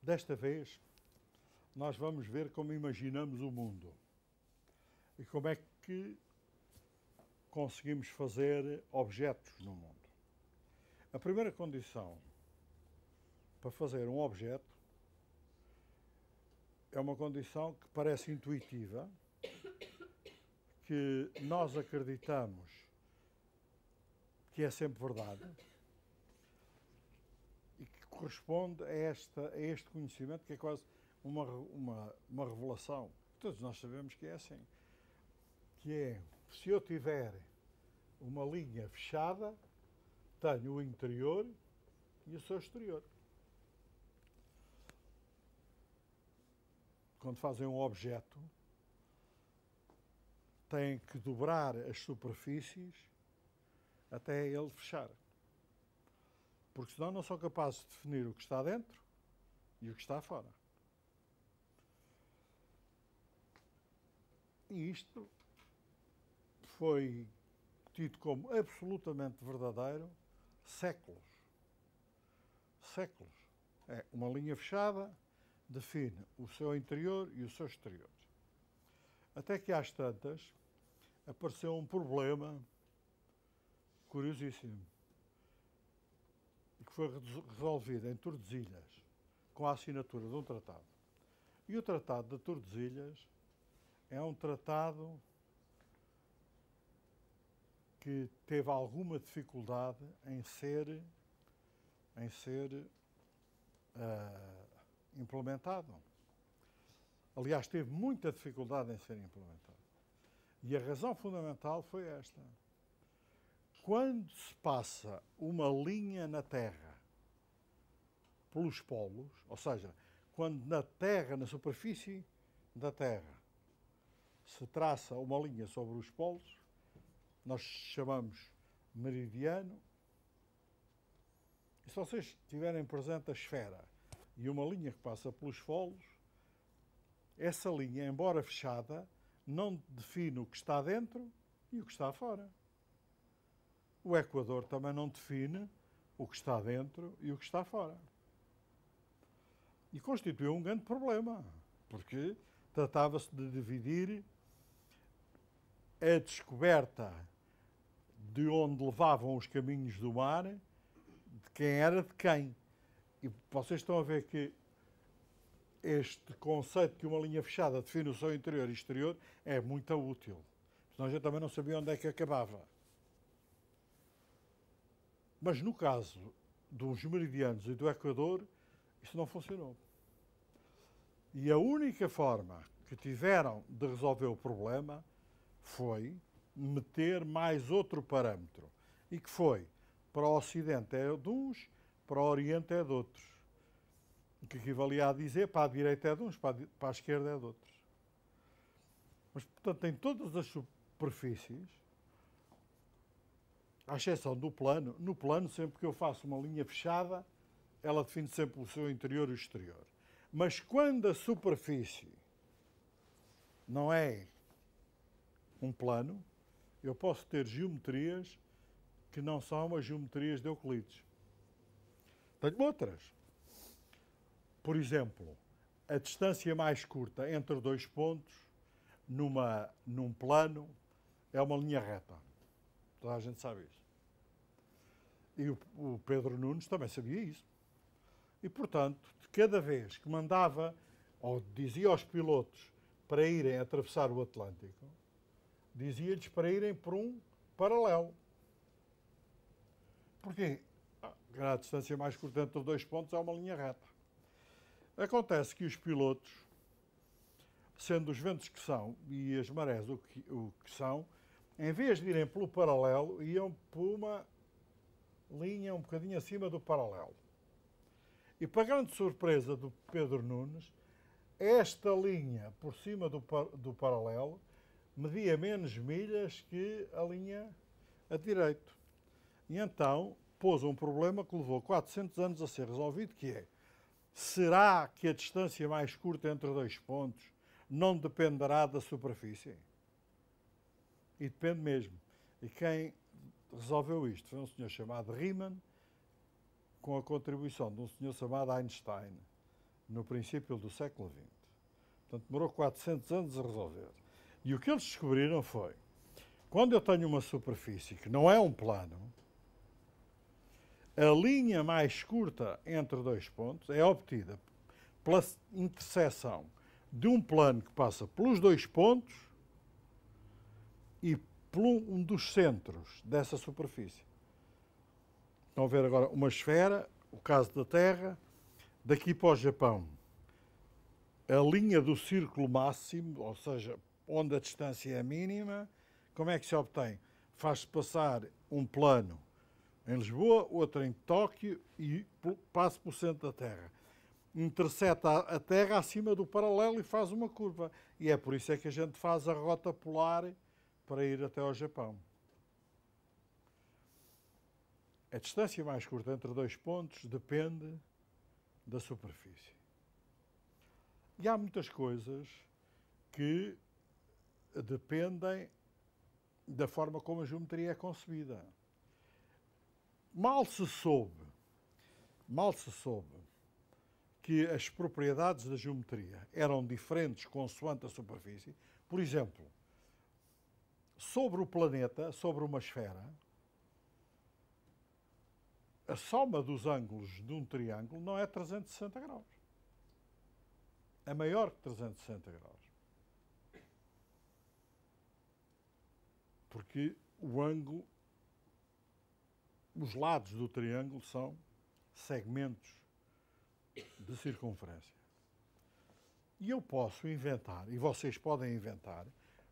Desta vez, nós vamos ver como imaginamos o mundo e como é que conseguimos fazer objetos no mundo. A primeira condição para fazer um objeto é uma condição que parece intuitiva, que nós acreditamos que é sempre verdade e que corresponde a este conhecimento que é quase uma revelação. Todos nós sabemos que é assim. Que é, se eu tiver uma linha fechada, tenho o interior e o seu exterior. Quando fazem um objeto, têm que dobrar as superfícies até ele fechar. Porque senão não são capazes de definir o que está dentro e o que está fora. E isto foi tido como absolutamente verdadeiro séculos. Séculos. É uma linha fechada, define o seu interior e o seu exterior. Até que às tantas apareceu um problema curiosíssimo e que foi resolvido em Tordesilhas com a assinatura de um tratado. E o Tratado de Tordesilhas é um tratado que teve alguma dificuldade em ser implementado. Aliás, teve muita dificuldade em ser implementado. E a razão fundamental foi esta. Quando se passa uma linha na Terra pelos polos, ou seja, quando na Terra, na superfície da Terra, se traça uma linha sobre os polos, nós chamamos meridiano. E se vocês tiverem presente a esfera e uma linha que passa pelos polos, essa linha, embora fechada, não define o que está dentro e o que está fora. O Equador também não define o que está dentro e o que está fora. E constituiu um grande problema, porque tratava-se de dividir a descoberta de onde levavam os caminhos do mar, de quem era de quem. E vocês estão a ver que este conceito que uma linha fechada define o seu interior e exterior é muito útil. Senão a gente também não sabia onde é que acabava. Mas no caso dos meridianos e do Equador, isso não funcionou. E a única forma que tiveram de resolver o problema foi meter mais outro parâmetro. E que foi, para o Ocidente é de uns, para o Oriente é de outros. O que equivalia a dizer, para a direita é de uns, para a esquerda é de outros. Mas, portanto, em todas as superfícies, à exceção do plano, no plano, sempre que eu faço uma linha fechada, ela define sempre o seu interior e o exterior. Mas quando a superfície não é um plano, eu posso ter geometrias que não são as geometrias de Euclides. Tenho outras. Por exemplo, a distância mais curta entre dois pontos num plano é uma linha reta. Toda a gente sabe isso. E o Pedro Nunes também sabia isso. E, portanto, cada vez que mandava ou dizia aos pilotos para irem atravessar o Atlântico, dizia-lhes para irem por um paralelo. Porquê? A distância mais curta entre dois pontos é uma linha reta. Acontece que os pilotos, sendo os ventos que são e as marés o que são, em vez de irem pelo paralelo, iam por uma linha um bocadinho acima do paralelo. E para grande surpresa do Pedro Nunes, esta linha por cima do paralelo media menos milhas que a linha a direito. E então pôs um problema que levou 400 anos a ser resolvido, que é: será que a distância mais curta entre dois pontos não dependerá da superfície? E depende mesmo. E quem resolveu isto foi um senhor chamado Riemann, com a contribuição de um senhor chamado Einstein. no princípio do século XX. Portanto, demorou 400 anos a resolver. E o que eles descobriram foi, quando eu tenho uma superfície que não é um plano, a linha mais curta entre dois pontos é obtida pela interseção de um plano que passa pelos dois pontos e por um dos centros dessa superfície. Estão a ver agora uma esfera, o caso da Terra, daqui para o Japão. A linha do círculo máximo, ou seja, onde a distância é mínima, como é que se obtém? Faz-se passar um plano em Lisboa, outro em Tóquio e passa pelo centro da Terra. Intercepta a Terra acima do paralelo e faz uma curva. E é por isso é que a gente faz a rota polar para ir até ao Japão. A distância mais curta entre dois pontos depende da superfície. E há muitas coisas que dependem da forma como a geometria é concebida. Mal se soube que as propriedades da geometria eram diferentes consoante a superfície. Por exemplo, sobre o planeta, sobre uma esfera, a soma dos ângulos de um triângulo não é 360 graus. É maior que 360 graus. Porque o ângulo, os lados do triângulo são segmentos de circunferência. E eu posso inventar, e vocês podem inventar,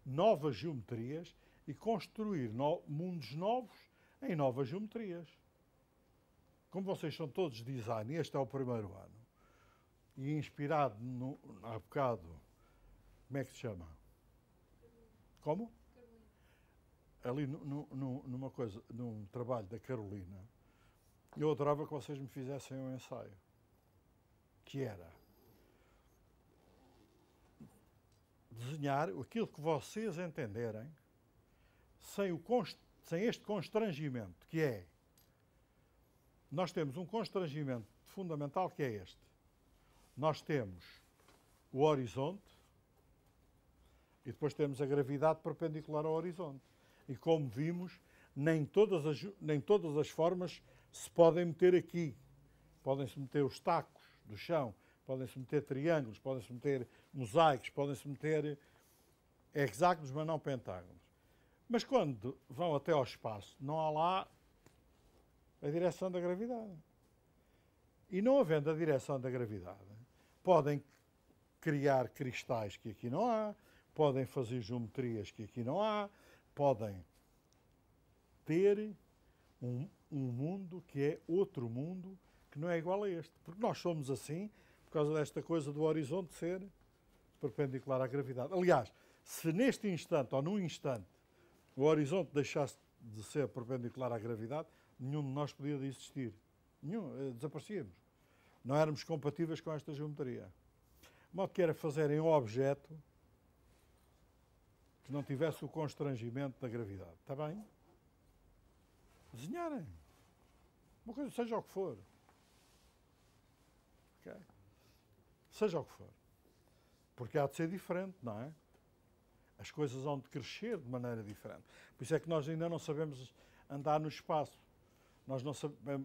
novas geometrias e construir mundos novos em novas geometrias. Como vocês são todos design, e este é o primeiro ano, e inspirado há bocado, como é que se chama? Como? Ali numa coisa, num trabalho da Carolina, eu adorava que vocês me fizessem um ensaio, que era desenhar aquilo que vocês entenderem sem este constrangimento, que é, nós temos um constrangimento fundamental que é este. Nós temos o horizonte e depois temos a gravidade perpendicular ao horizonte. E como vimos, nem todas as formas se podem meter aqui. Podem-se meter os tacos do chão, podem-se meter triângulos, podem-se meter mosaicos, podem-se meter hexágonos, mas não pentágonos. Mas quando vão até ao espaço, não há lá a direção da gravidade. E não havendo a direção da gravidade, podem criar cristais que aqui não há, podem fazer geometrias que aqui não há, podem ter um mundo que é outro mundo, que não é igual a este. Porque nós somos assim, por causa desta coisa do horizonte ser perpendicular à gravidade. Aliás, se neste instante, ou num instante, o horizonte deixasse de ser perpendicular à gravidade, nenhum de nós podia existir. Desaparecíamos. Não éramos compatíveis com esta geometria. De modo que era fazerem um objeto que não tivesse o constrangimento da gravidade. Está bem? Desenharem. Uma coisa, seja o que for. Okay? Seja o que for. Porque há de ser diferente, não é? As coisas vão de crescer de maneira diferente. Por isso é que nós ainda não sabemos andar no espaço. Nós não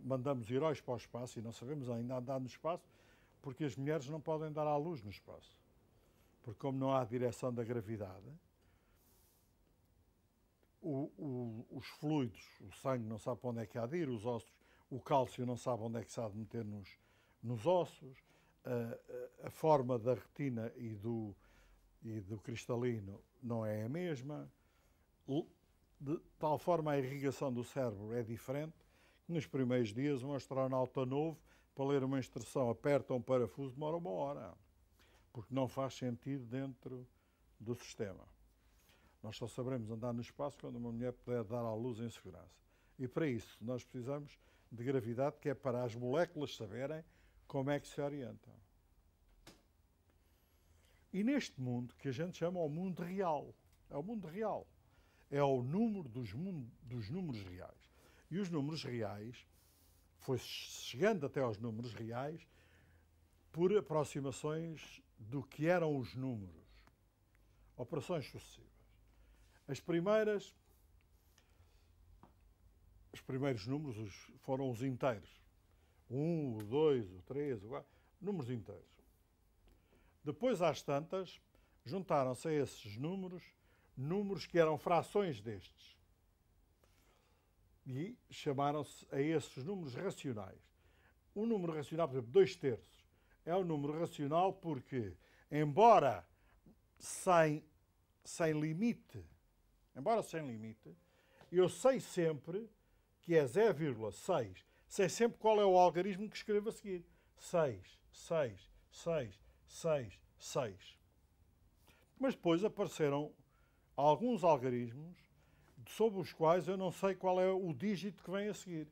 mandamos heróis para o espaço e não sabemos ainda andar no espaço porque as mulheres não podem dar à luz no espaço. Porque como não há direção da gravidade, os fluidos, o sangue não sabe para onde é que há de ir, os ossos, o cálcio não sabe onde é que se há de meter nos ossos, a forma da retina e do cristalino não é a mesma. De tal forma a irrigação do cérebro é diferente que nos primeiros dias um astronauta novo, para ler uma instrução, aperta um parafuso, demora 1 hora, porque não faz sentido dentro do sistema. Nós só saberemos andar no espaço quando uma mulher puder dar à luz em segurança. E para isso nós precisamos de gravidade, que é para as moléculas saberem como é que se orientam. E neste mundo, que a gente chama o mundo real, é o mundo real, é o número dos números reais. E os números reais, foi chegando até aos números reais, por aproximações do que eram os números. Operações sucessivas. Os primeiros números foram os inteiros. O 1, o 2, o 3, o 4, números inteiros. Depois, às tantas, juntaram-se a esses números que eram frações destes. E chamaram-se a esses números racionais. O número racional, por exemplo, 2/3, é um número racional porque, embora sem limite, eu sei sempre que é 0,6. Sei sempre qual é o algarismo que escrevo a seguir. 6, 6, 6, 6, 6. Mas depois apareceram alguns algarismos sobre os quais eu não sei qual é o dígito que vem a seguir.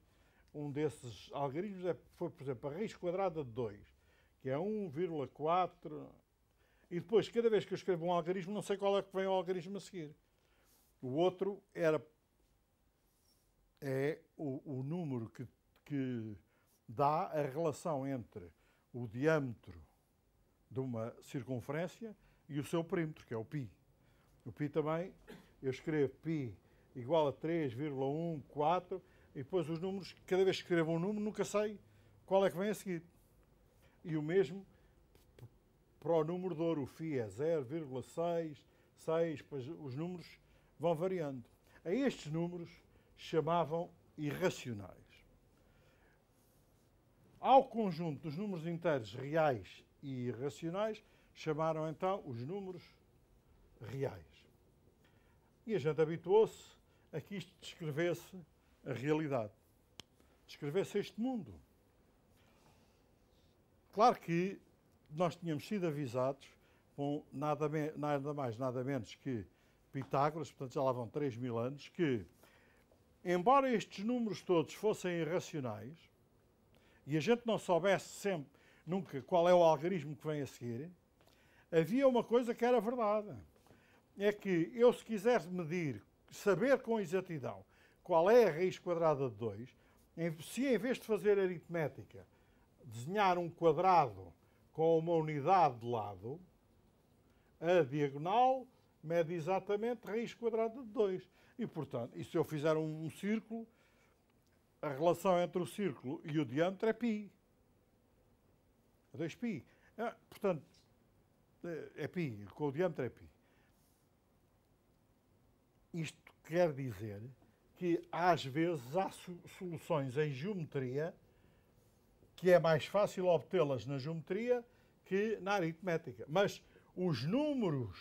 Um desses algarismos foi, por exemplo, a raiz quadrada de 2, que é 1,4. E depois, cada vez que eu escrevo um algarismo, não sei qual é que vem o algarismo a seguir. O outro é o número que dá a relação entre o diâmetro de uma circunferência e o seu perímetro, que é o π. O π também, eu escrevo π igual a 3,14, e depois os números, cada vez que escrevo um número, nunca sei qual é que vem a seguir. E o mesmo para o número de ouro. O φ é 0,6, 6, depois os números vão variando. A estes números chamavam irracionais. Ao conjunto dos números inteiros reais e irracionais, chamaram então os números reais. E a gente habituou-se a que isto descrevesse a realidade, descrevesse este mundo. Claro que nós tínhamos sido avisados com nada mais, nada menos que Pitágoras, portanto já lá vão 3.000 anos, que, embora estes números todos fossem irracionais, e a gente não soubesse sempre, nunca, qual é o algarismo que vem a seguir, havia uma coisa que era verdade. É que eu, se quiser medir, saber com exatidão qual é a raiz quadrada de 2, se em vez de fazer aritmética, desenhar um quadrado com uma unidade de lado, a diagonal mede exatamente a raiz quadrada de 2. E, portanto, e se eu fizer um círculo, a relação entre o círculo e o diâmetro é π. 2π. Portanto, é π, com o diâmetro é π. Isto quer dizer que, às vezes, há soluções em geometria que é mais fácil obtê-las na geometria que na aritmética. Mas os números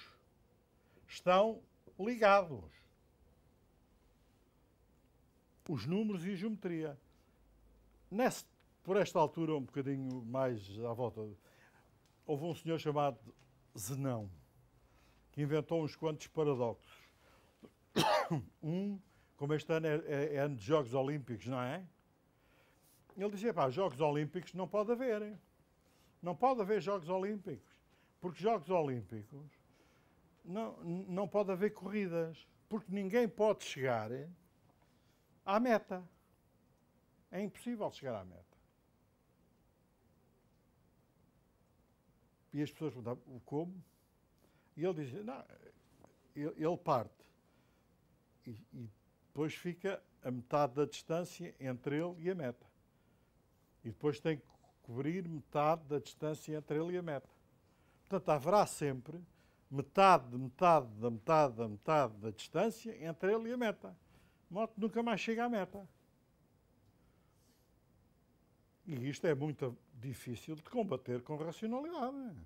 estão ligados. Os números e a geometria. Por esta altura, um bocadinho mais à volta, houve um senhor chamado Zenão, que inventou uns quantos paradoxos. Como este ano é ano de Jogos Olímpicos, não é? Ele dizia, Jogos Olímpicos não pode haver. Não pode haver Jogos Olímpicos. Porque Jogos Olímpicos não pode haver corridas. Porque ninguém pode chegar à meta. É impossível chegar à meta. E as pessoas perguntavam, como? E ele dizia, não, ele parte. E depois fica a metade da distância entre ele e a meta. E depois tem que cobrir metade da distância entre ele e a meta. Portanto, haverá sempre metade da distância entre ele e a meta. De modo que nunca mais chega à meta. E isto é muito difícil de combater com racionalidade.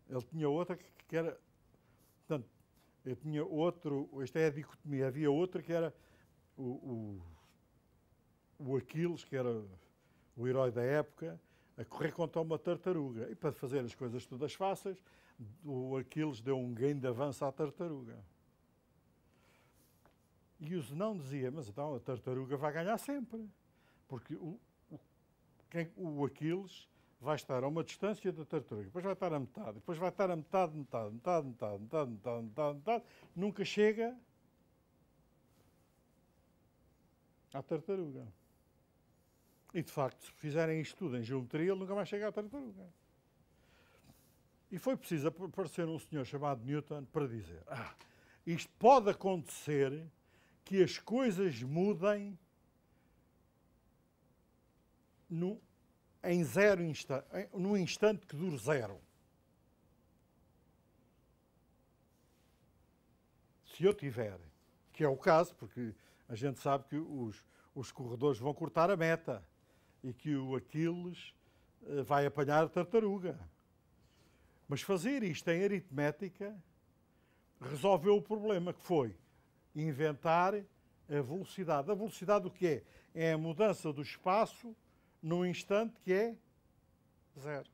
Ele tinha outra que era... Portanto, eu tinha outro... Esta é a dicotomia. Havia outra que era o Aquiles, que era o herói da época, a correr contra uma tartaruga. E para fazer as coisas todas fáceis, o Aquiles deu um ganho de avanço à tartaruga. E o Zenão dizia, mas então a tartaruga vai ganhar sempre. Porque o Aquiles vai estar a uma distância da tartaruga, depois vai estar a metade, depois vai estar a metade, nunca chega à tartaruga. E, de facto, se fizerem isto tudo em geometria, ele nunca mais chega à tartaruga. E foi preciso aparecer um senhor chamado Newton para dizer: isto pode acontecer que as coisas mudem num instante que dure zero. Se eu tiver, que é o caso, porque a gente sabe que os corredores vão cortar a meta e que o Aquiles vai apanhar a tartaruga. Mas fazer isto em aritmética resolveu o problema, que foi inventar a velocidade. A velocidade o que é? É a mudança do espaço num instante que é zero.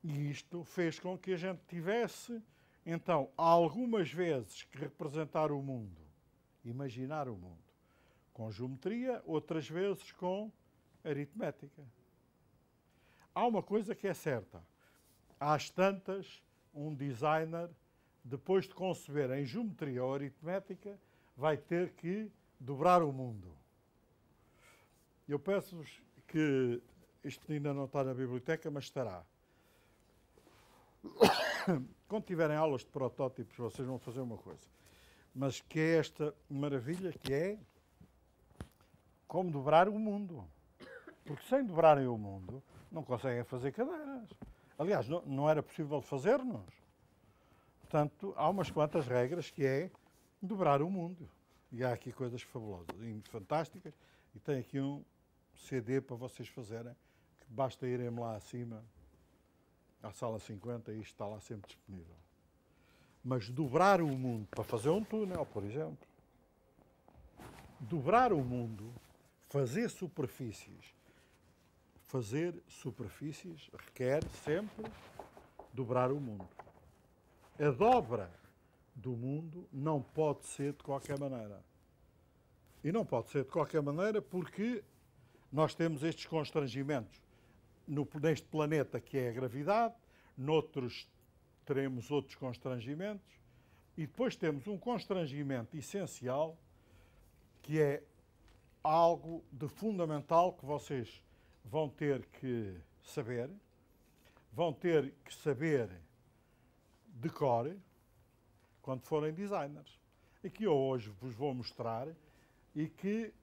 E isto fez com que a gente tivesse, então, algumas vezes que representar o mundo, imaginar o mundo, com geometria, outras vezes com aritmética. Há uma coisa que é certa. Às tantas, um designer, depois de conceber em geometria ou aritmética, vai ter que dobrar o mundo. Eu peço-vos que, isto ainda não está na biblioteca, mas estará. Quando tiverem aulas de protótipos, vocês vão fazer uma coisa. Mas que é esta maravilha, que é como dobrar o mundo. Porque sem dobrarem o mundo, não conseguem fazer cadeiras. Aliás, não era possível fazer-nos. Portanto, há umas quantas regras que é dobrar o mundo. E há aqui coisas fabulosas e fantásticas. E tem aqui um CD para vocês fazerem, que basta irem lá acima, à sala 50, e isto está lá sempre disponível. Mas dobrar o mundo para fazer um túnel, por exemplo. Dobrar o mundo, fazer superfícies requer sempre dobrar o mundo. A dobra do mundo não pode ser de qualquer maneira. E não pode ser de qualquer maneira porque nós temos estes constrangimentos neste planeta, que é a gravidade, noutros teremos outros constrangimentos, e depois temos um constrangimento essencial, que é algo de fundamental que vocês vão ter que saber de cor, quando forem designers. E que eu hoje vos vou mostrar, e que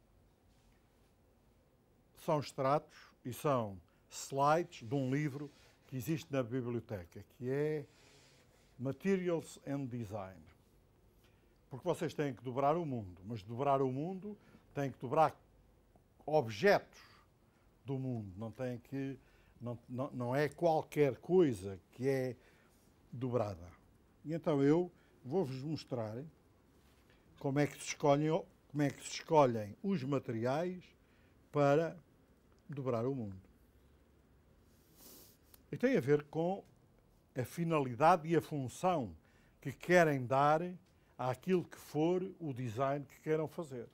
são extratos e são slides de um livro que existe na biblioteca, que é Materials and Design. Porque vocês têm que dobrar o mundo, mas dobrar o mundo têm que dobrar objetos do mundo, não é qualquer coisa que é dobrada. E então eu vou-vos mostrar como é que se escolhem os materiais para dobrar o mundo. E tem a ver com a finalidade e a função que querem dar àquilo que for o design que queiram fazer.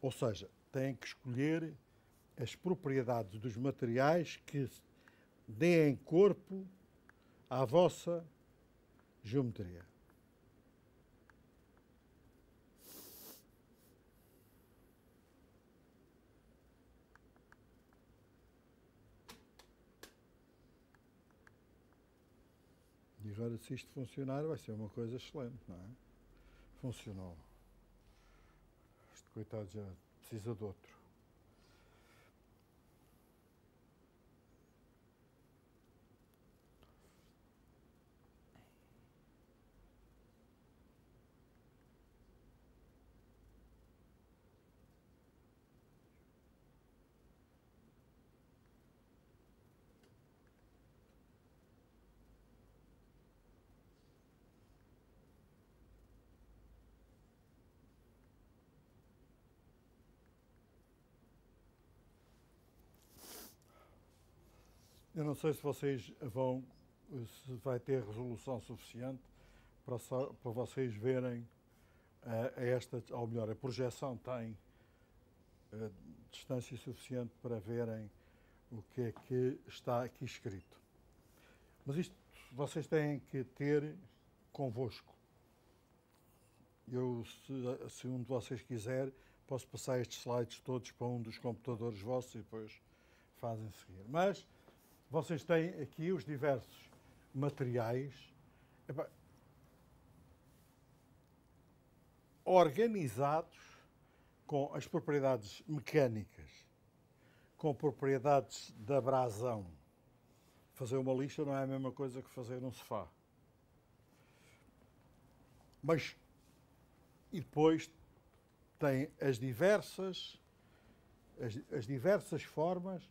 Ou seja, têm que escolher as propriedades dos materiais que deem corpo à vossa geometria. E agora, se isto funcionar, vai ser uma coisa excelente, não é? Funcionou. Este coitado já precisa de outro. Eu não sei se vocês se vai ter resolução suficiente para vocês verem ou melhor, a projeção tem distância suficiente para verem o que é que está aqui escrito. Mas isto vocês têm que ter convosco. Eu, se um de vocês quiser, posso passar estes slides todos para um dos computadores vossos e depois fazem seguir. Mas vocês têm aqui os diversos materiais organizados com as propriedades mecânicas, com propriedades de abrasão. Fazer uma lixa não é a mesma coisa que fazer um sofá. Mas, e depois tem as diversas formas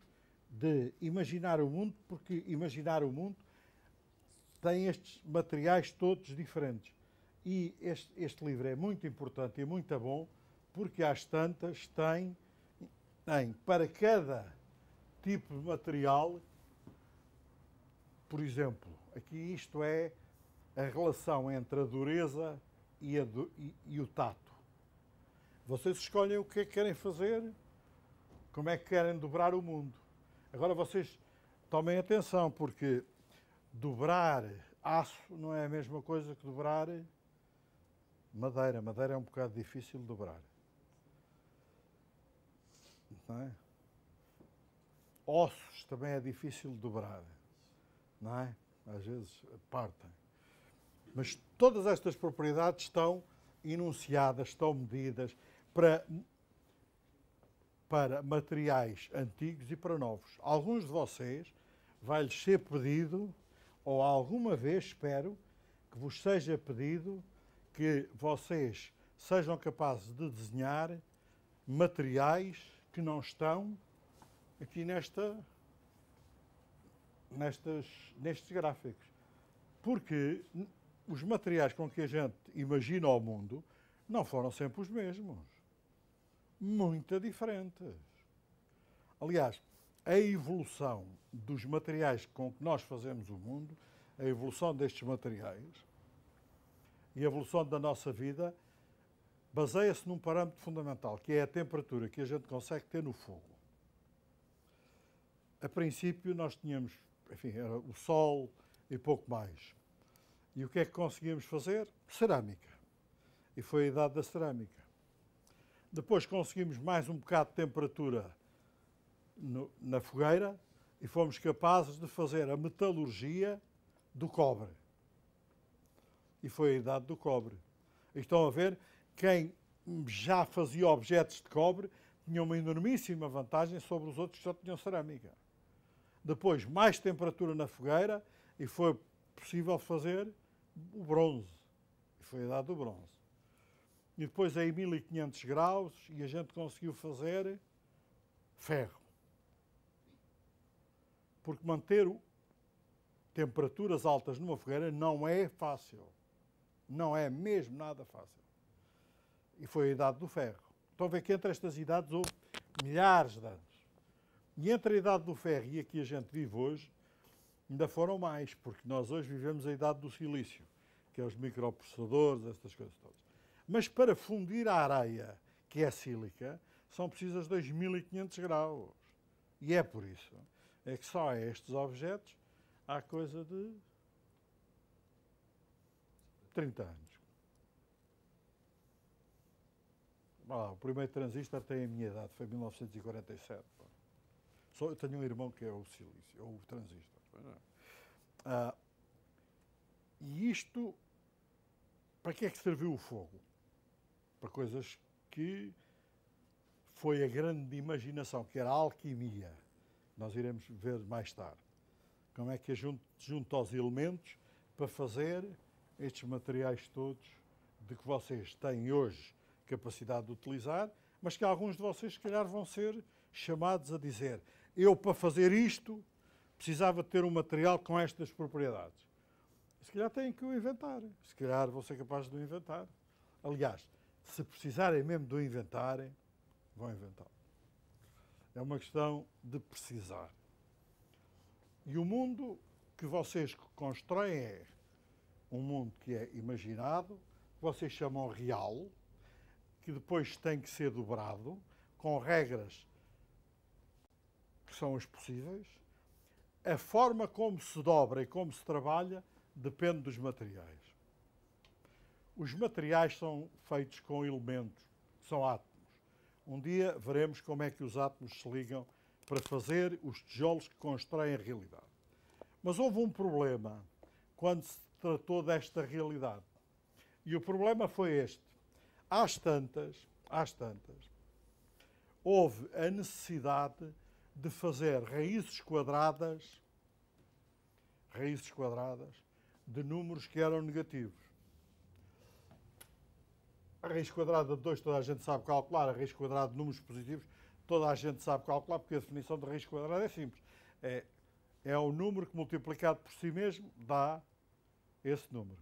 de imaginar o mundo, porque imaginar o mundo tem estes materiais todos diferentes. E este livro é muito importante e muito bom, porque às tantas tem para cada tipo de material, por exemplo, aqui isto é a relação entre a dureza e o tato. Vocês escolhem o que é que querem fazer, como é que querem dobrar o mundo. Agora vocês tomem atenção, porque dobrar aço não é a mesma coisa que dobrar madeira. Madeira é um bocado difícil de dobrar. Não é? Ossos também é difícil de dobrar. Não é? Às vezes partem. Mas todas estas propriedades estão enunciadas, estão medidas para materiais antigos e para novos. Alguns de vocês vai-lhes ser pedido, ou alguma vez espero que vos seja pedido, que vocês sejam capazes de desenhar materiais que não estão aqui nestes gráficos. Porque os materiais com que a gente imagina o mundo não foram sempre os mesmos. Muito diferentes. Aliás, a evolução dos materiais com que nós fazemos o mundo, a evolução destes materiais e a evolução da nossa vida baseia-se num parâmetro fundamental, que é a temperatura que a gente consegue ter no fogo. A princípio nós tínhamos, enfim, era o sol e pouco mais. E o que é que conseguíamos fazer? Cerâmica. E foi a idade da cerâmica. Depois conseguimos mais um bocado de temperatura na fogueira e fomos capazes de fazer a metalurgia do cobre. E foi a idade do cobre. E estão a ver, quem já fazia objetos de cobre tinha uma enormíssima vantagem sobre os outros que só tinham cerâmica. Depois, mais temperatura na fogueira e foi possível fazer o bronze. E foi a idade do bronze. E depois, em 1500 graus, e a gente conseguiu fazer ferro. Porque manter temperaturas altas numa fogueira não é fácil. Não é mesmo nada fácil. E foi a idade do ferro. Estão a ver que entre estas idades houve milhares de anos. E entre a idade do ferro e a que a gente vive hoje, ainda foram mais, porque nós hoje vivemos a idade do silício, que é os microprocessadores, estas coisas todas. Mas para fundir a areia, que é sílica, são precisas 2500 graus. E é por isso é que só a estes objetos há coisa de 30 anos. O primeiro transistor tem a minha idade, foi em 1947. Eu tenho um irmão que é o silício, ou o transistor. E isto, para que é que serviu o fogo? Para coisas que foi a grande imaginação, que era a alquimia. Nós iremos ver mais tarde. Como é que junta os elementos para fazer estes materiais todos de que vocês têm hoje capacidade de utilizar, mas que alguns de vocês, se calhar, vão ser chamados a dizer: eu, para fazer isto, precisava ter um material com estas propriedades. Se calhar têm que o inventar. Se calhar vão ser capazes de o inventar. Aliás, se precisarem mesmo de o inventarem, vão inventá-lo. É uma questão de precisar. E o mundo que vocês constroem é um mundo que é imaginado, que vocês chamam real, que depois tem que ser dobrado, com regras que são as possíveis. A forma como se dobra e como se trabalha depende dos materiais. Os materiais são feitos com elementos, que são átomos. Um dia veremos como é que os átomos se ligam para fazer os tijolos que constroem a realidade. Mas houve um problema quando se tratou desta realidade. E o problema foi este. Às tantas, houve a necessidade de fazer raízes quadradas de números que eram negativos. A raiz quadrada de 2 toda a gente sabe calcular, a raiz quadrada de números positivos toda a gente sabe calcular, porque a definição de raiz quadrada é simples. É o número que multiplicado por si mesmo dá esse número.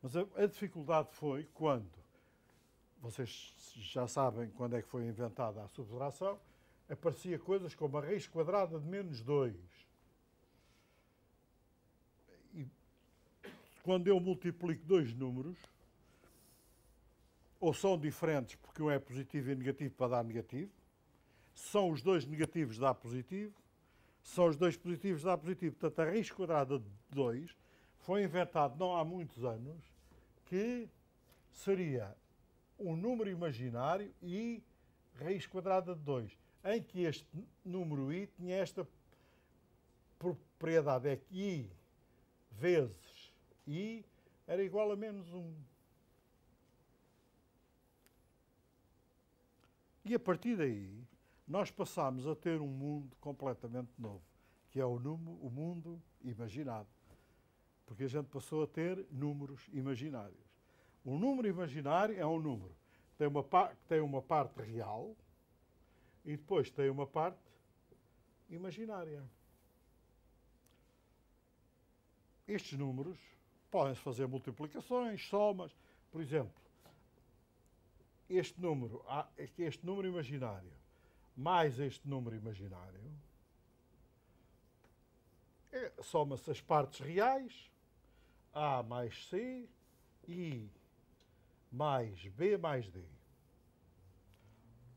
Mas a dificuldade foi quando, vocês já sabem quando é que foi inventada a subtração, aparecia coisas como a raiz quadrada de menos 2. E quando eu multiplico dois números, ou são diferentes porque um é positivo e negativo para dar negativo, são os dois negativos dá positivo, são os dois positivos dá positivo. Portanto, a raiz quadrada de 2 foi inventado não há muitos anos, que seria um número imaginário e raiz quadrada de 2, em que este número i tinha esta propriedade, é que i vezes i era igual a menos 1. E a partir daí, nós passámos a ter um mundo completamente novo, que é o mundo imaginado. Porque a gente passou a ter números imaginários. Um número imaginário é um número que tem uma parte real e depois tem uma parte imaginária. Estes números podem-se fazer multiplicações, somas. Por exemplo, este número imaginário mais este número imaginário soma-se as partes reais, A mais C, I mais B mais D.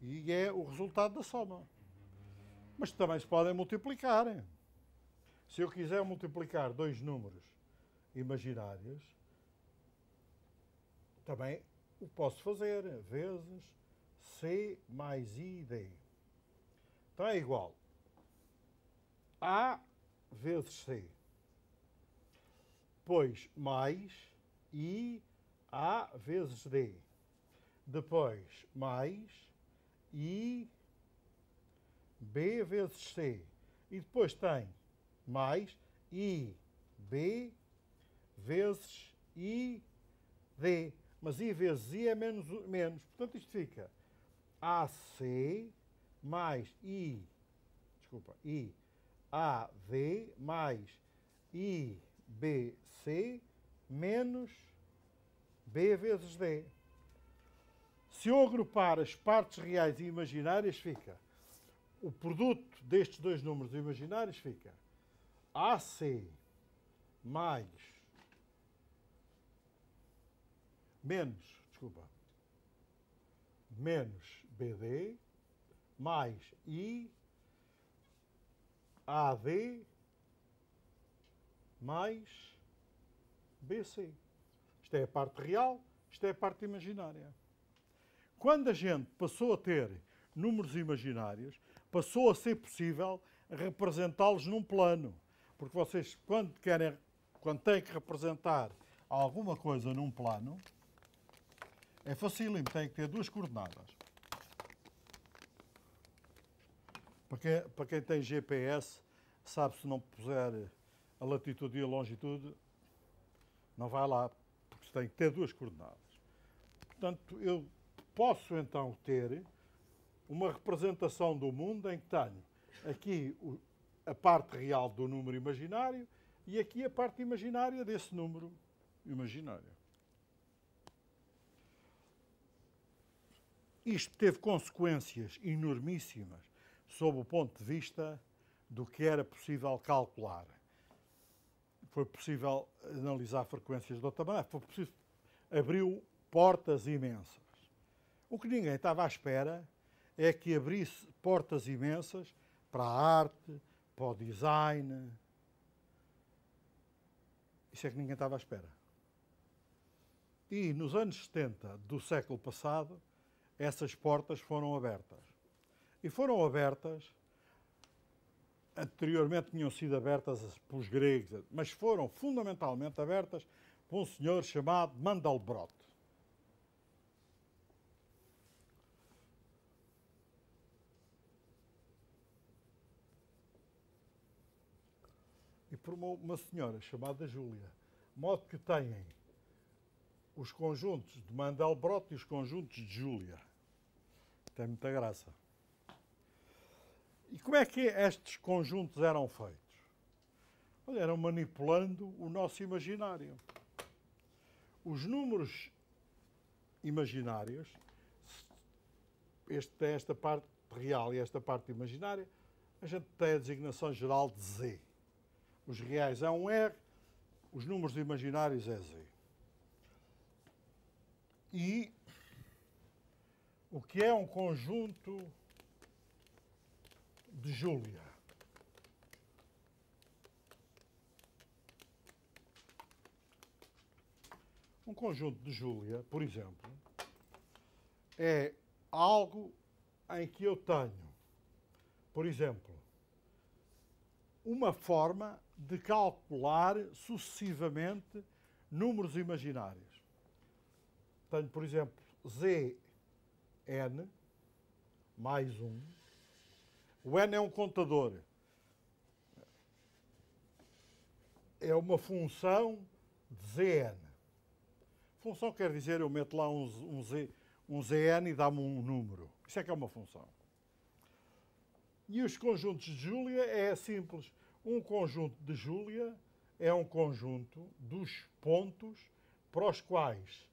E é o resultado da soma. Mas também se podem multiplicar. Se eu quiser multiplicar dois números imaginários, também o posso fazer, vezes C mais I, D. Então é igual A vezes C, depois mais I, A vezes D, depois mais I, B vezes C, e depois tem mais I, B vezes I, D. Mas I vezes I é menos. Portanto, isto fica AC mais I, AD mais IBC menos B vezes D. Se eu agrupar as partes reais e imaginárias, fica o produto destes dois números imaginários fica AC mais menos BD mais AD mais BC. Isto é a parte real, isto é a parte imaginária. Quando a gente passou a ter números imaginários, passou a ser possível representá-los num plano. Porque vocês, quando têm que representar alguma coisa num plano, é facílimo, tem que ter duas coordenadas. Para quem tem GPS, sabe, se não puser a latitude e a longitude, não vai lá, porque tem que ter duas coordenadas. Portanto, eu posso então ter uma representação do mundo em que tenho aqui a parte real do número imaginário e aqui a parte imaginária desse número imaginário. Isto teve consequências enormíssimas sob o ponto de vista do que era possível calcular. Foi possível analisar frequências de outra maneira, foi possível, abriu portas imensas. O que ninguém estava à espera é que abrisse portas imensas para a arte, para o design. Isso é que ninguém estava à espera. E nos anos 70 do século passado, essas portas foram abertas. E foram abertas, anteriormente tinham sido abertas pelos gregos, mas foram fundamentalmente abertas por um senhor chamado Mandelbrot. E por uma senhora chamada Júlia. De modo que têm os conjuntos de Mandelbrot e os conjuntos de Júlia. Tem muita graça. E como é que estes conjuntos eram feitos? Olha, eram manipulando o nosso imaginário. Os números imaginários, esta parte real e esta parte imaginária, a gente tem a designação geral de Z. Os reais é um R, os números imaginários é Z. E o que é um conjunto de Júlia? Um conjunto de Júlia, por exemplo, é algo em que eu tenho, por exemplo, uma forma de calcular sucessivamente números imaginários. Tenho, por exemplo, Zn mais 1. O n é um contador. É uma função de Zn. Função quer dizer, eu meto lá um Zn e dá-me um número. Isso é que é uma função. E os conjuntos de Júlia é simples. Um conjunto de Júlia é um conjunto dos pontos para os quais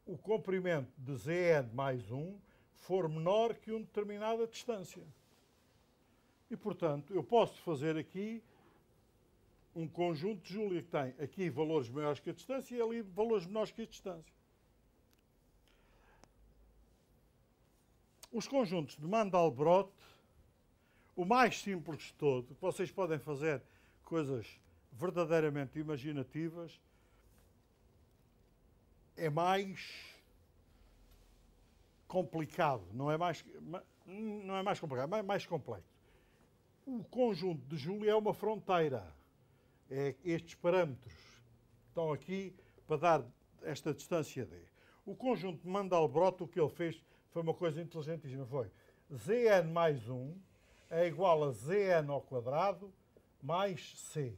o comprimento de Zn mais 1 for menor que uma determinada distância. E, portanto, eu posso fazer aqui um conjunto de Júlia que tem aqui valores maiores que a distância e ali valores menores que a distância. Os conjuntos de Mandelbrot, o mais simples de todo, vocês podem fazer coisas verdadeiramente imaginativas, é mais complicado, não é mais complicado, é mais complexo. O conjunto de Júlia é uma fronteira. É estes parâmetros estão aqui para dar esta distância D. O conjunto de Mandelbrot, o que ele fez foi uma coisa inteligentíssima. Foi Zn mais 1 é igual a Zn ao quadrado mais C.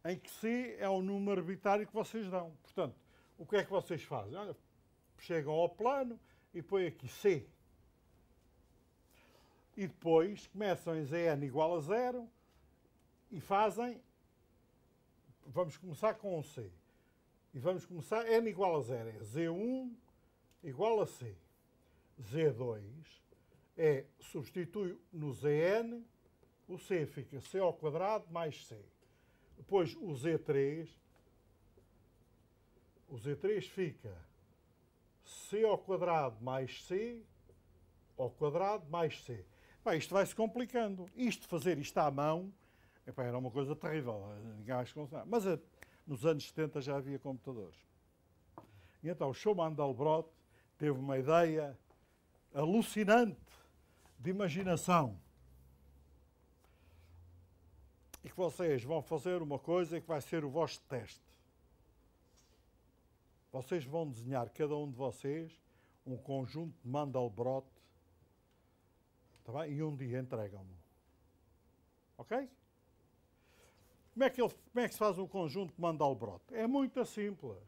Em que C é o número arbitrário que vocês dão. Portanto, o que é que vocês fazem? Olha, chegam ao plano e põem aqui C. E depois começam em Zn igual a 0 e fazem, vamos começar com um C. E vamos começar, n igual a 0 é Z1 igual a C. Z2 é, substitui no Zn, o C fica C ao quadrado mais C. Depois o Z3 fica C ao quadrado mais C ao quadrado mais C. Bem, isto vai-se complicando. Fazer isto à mão, era uma coisa terrível. Ninguém mais consegue. Mas nos anos 70 já havia computadores. E então o Schumann Mandelbrot teve uma ideia alucinante de imaginação. E que vocês vão fazer uma coisa que vai ser o vosso teste. Vocês vão desenhar, cada um de vocês, um conjunto de Mandelbrot. Tá bem? E um dia entregam-me. Ok? Como é que se faz o conjunto de Mandelbrot? É muito simples.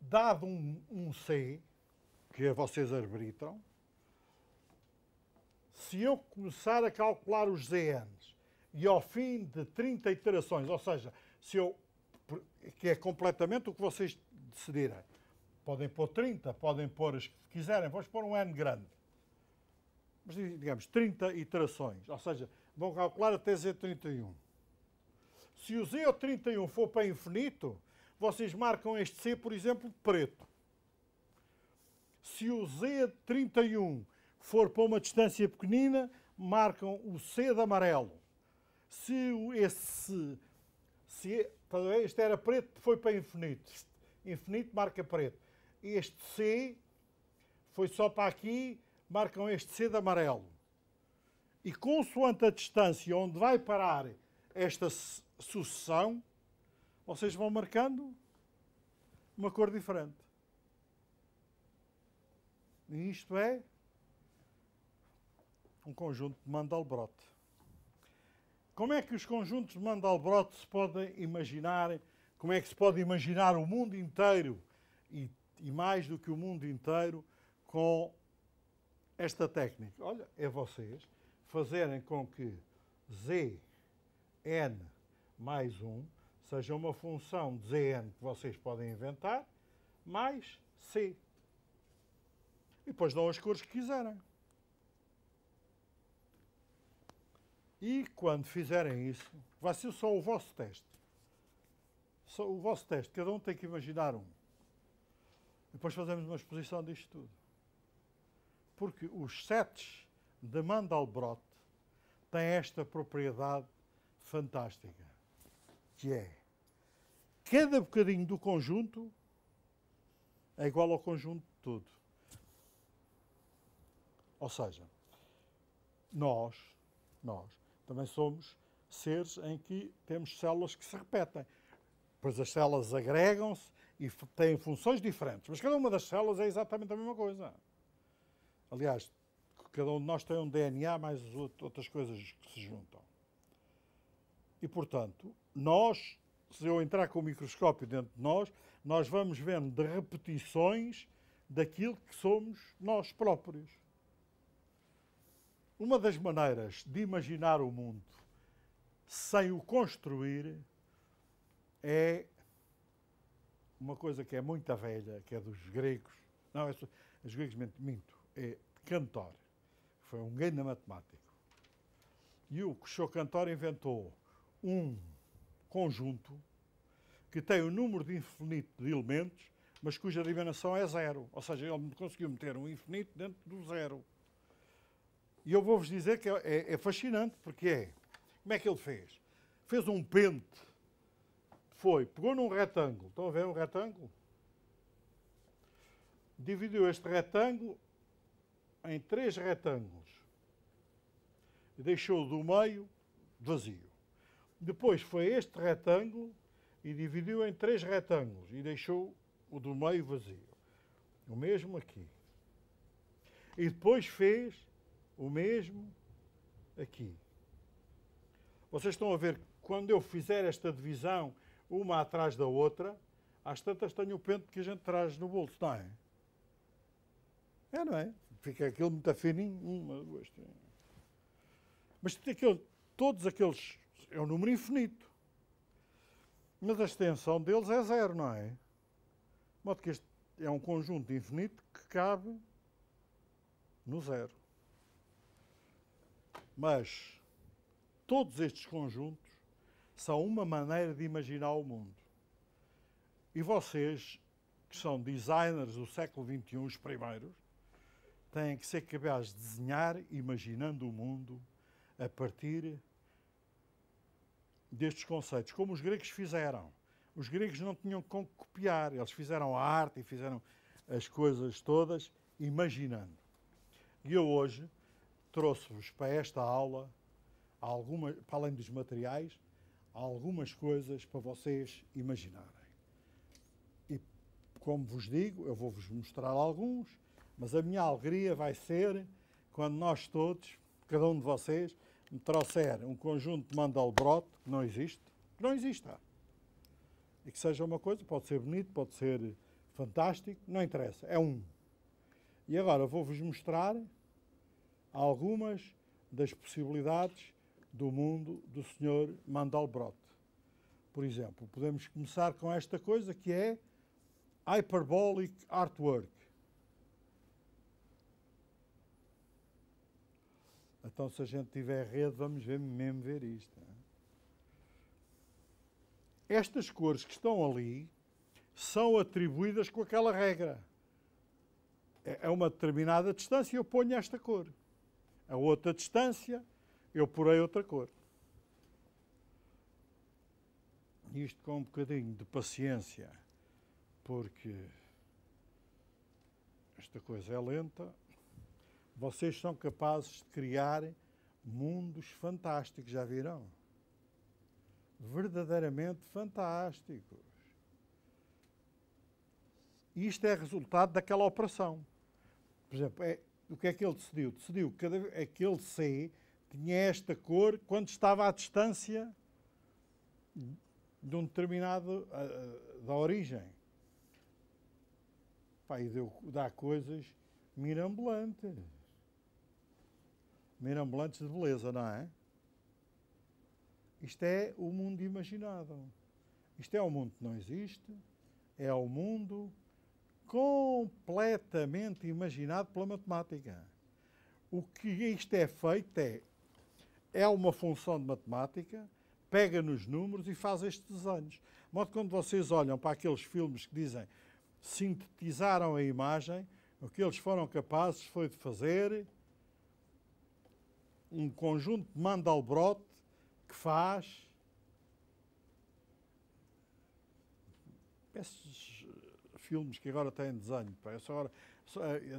Dado um C, que vocês arbitram, se eu começar a calcular os Zns e ao fim de 30 iterações, ou seja, que é completamente o que vocês decidirem, podem pôr 30, podem pôr as que quiserem, vamos pôr um N grande. Mas digamos 30 iterações, ou seja, vão calcular até Z31. Se o Z31 for para infinito, vocês marcam este C, por exemplo, de preto. Se o Z31 for para uma distância C, este era preto, foi para infinito. Infinito marca preto. Este C foi só para aqui, marcam este C de amarelo. E consoante a distância onde vai parar esta sucessão, vocês vão marcando uma cor diferente. E isto é um conjunto de Mandelbrot. Como é que os conjuntos de Mandelbrot se podem imaginar? Como é que se pode imaginar o mundo inteiro e mais do que o mundo inteiro com esta técnica? Olha, é vocês fazerem com que Zn mais 1 seja uma função de Zn que vocês podem inventar, mais C. E depois dão as cores que quiserem. E quando fizerem isso, vai ser só o vosso teste. Só o vosso teste. Cada um tem que imaginar um. Depois fazemos uma exposição disto tudo. Porque os sets de Mandelbrot têm esta propriedade fantástica, que é cada bocadinho do conjunto é igual ao conjunto de tudo. Ou seja, nós também somos seres em que temos células que se repetem. Pois as células agregam-se e têm funções diferentes, mas cada uma das células é exatamente a mesma coisa. Aliás, cada um de nós tem um DNA mais outras coisas que se juntam. E, portanto, nós, se eu entrar com o microscópio dentro de nós vamos vendo de repetições daquilo que somos nós próprios. Uma das maneiras de imaginar o mundo sem o construir é uma coisa que é muito velha, que é dos gregos. Não, os gregos minto, é de Cantor, que foi um grande matemático. E o Sr. Cantor inventou um conjunto que tem um número de infinito de elementos, mas cuja dimensão é zero. Ou seja, ele conseguiu meter um infinito dentro do zero. E eu vou-vos dizer que é fascinante, porque é. Como é que ele fez? Fez um pente. Pegou num retângulo. Estão a ver um retângulo? Dividiu este retângulo em 3 retângulos. E deixou do meio vazio. Depois foi este retângulo e dividiu em 3 retângulos. E deixou o do meio vazio. O mesmo aqui. E depois fez o mesmo aqui. Vocês estão a ver que quando eu fizer esta divisão, uma atrás da outra, às tantas tenho o pente que a gente traz no bolso, não é? É, não é? Fica aquilo muito fininho, 1, 2, 3. Mas todos aqueles, é um número infinito. Mas a extensão deles é 0, não é? De modo que este é um conjunto infinito que cabe no 0. Mas todos estes conjuntos são uma maneira de imaginar o mundo. E vocês, que são designers do século XXI, os primeiros, têm que ser capazes de desenhar imaginando o mundo a partir destes conceitos, como os gregos fizeram. Os gregos não tinham como copiar, eles fizeram a arte e fizeram as coisas todas imaginando. E eu hoje trouxe-vos para esta aula, para além dos materiais, algumas coisas para vocês imaginarem. E, como vos digo, eu vou-vos mostrar alguns, mas a minha alegria vai ser quando nós todos, cada um de vocês, me trouxer um conjunto de Mandelbrot, que não existe, e que seja uma coisa, pode ser bonito, pode ser fantástico, não interessa, é um. E agora vou-vos mostrar algumas das possibilidades do mundo do Sr. Mandelbrot. Por exemplo, podemos começar com esta coisa que é Hyperbolic Artwork. Então, se a gente tiver rede, vamos mesmo ver isto. Estas cores que estão ali são atribuídas com aquela regra. É uma determinada distância, eu ponho esta cor. A outra distância, eu porei outra cor. isto com um bocadinho de paciência, porque esta coisa é lenta, vocês são capazes de criar mundos fantásticos, já viram? Verdadeiramente fantásticos. E isto é resultado daquela operação. Por exemplo, o que é que ele decidiu? Decidiu que aquele C tinha esta cor quando estava à distância de um determinado da origem. Pá, e dá coisas mirabolantes. Mirabolantes de beleza, não é? Isto é o mundo imaginado. Isto é o mundo que não existe. É o mundo completamente imaginado pela matemática. O que isto é feito é uma função de matemática, pega nos números e faz estes desenhos. De modo que quando vocês olham para aqueles filmes que dizem sintetizaram a imagem, o que eles foram capazes foi de fazer um conjunto de Mandelbrot que faz esses filmes que agora têm desenho.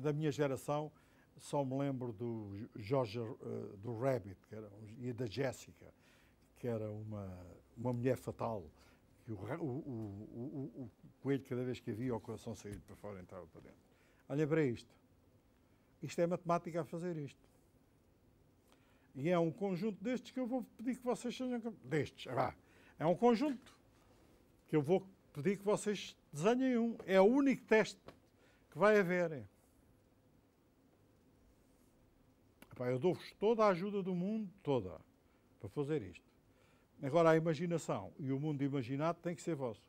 Da minha geração só me lembro do George, do Rabbit, e da Jessica, que era uma mulher fatal, que o coelho, cada vez que havia, o coração saía para fora e entrava para dentro. Olha para isto. Isto é matemática a fazer isto. E é um conjunto destes que eu vou pedir que vocês sejam... Destes, é um conjunto que eu vou pedir que vocês desenhem um. É o único teste que vai haver. Eu dou-vos toda a ajuda do mundo, toda, para fazer isto. Agora, a imaginação e o mundo imaginado tem que ser vosso.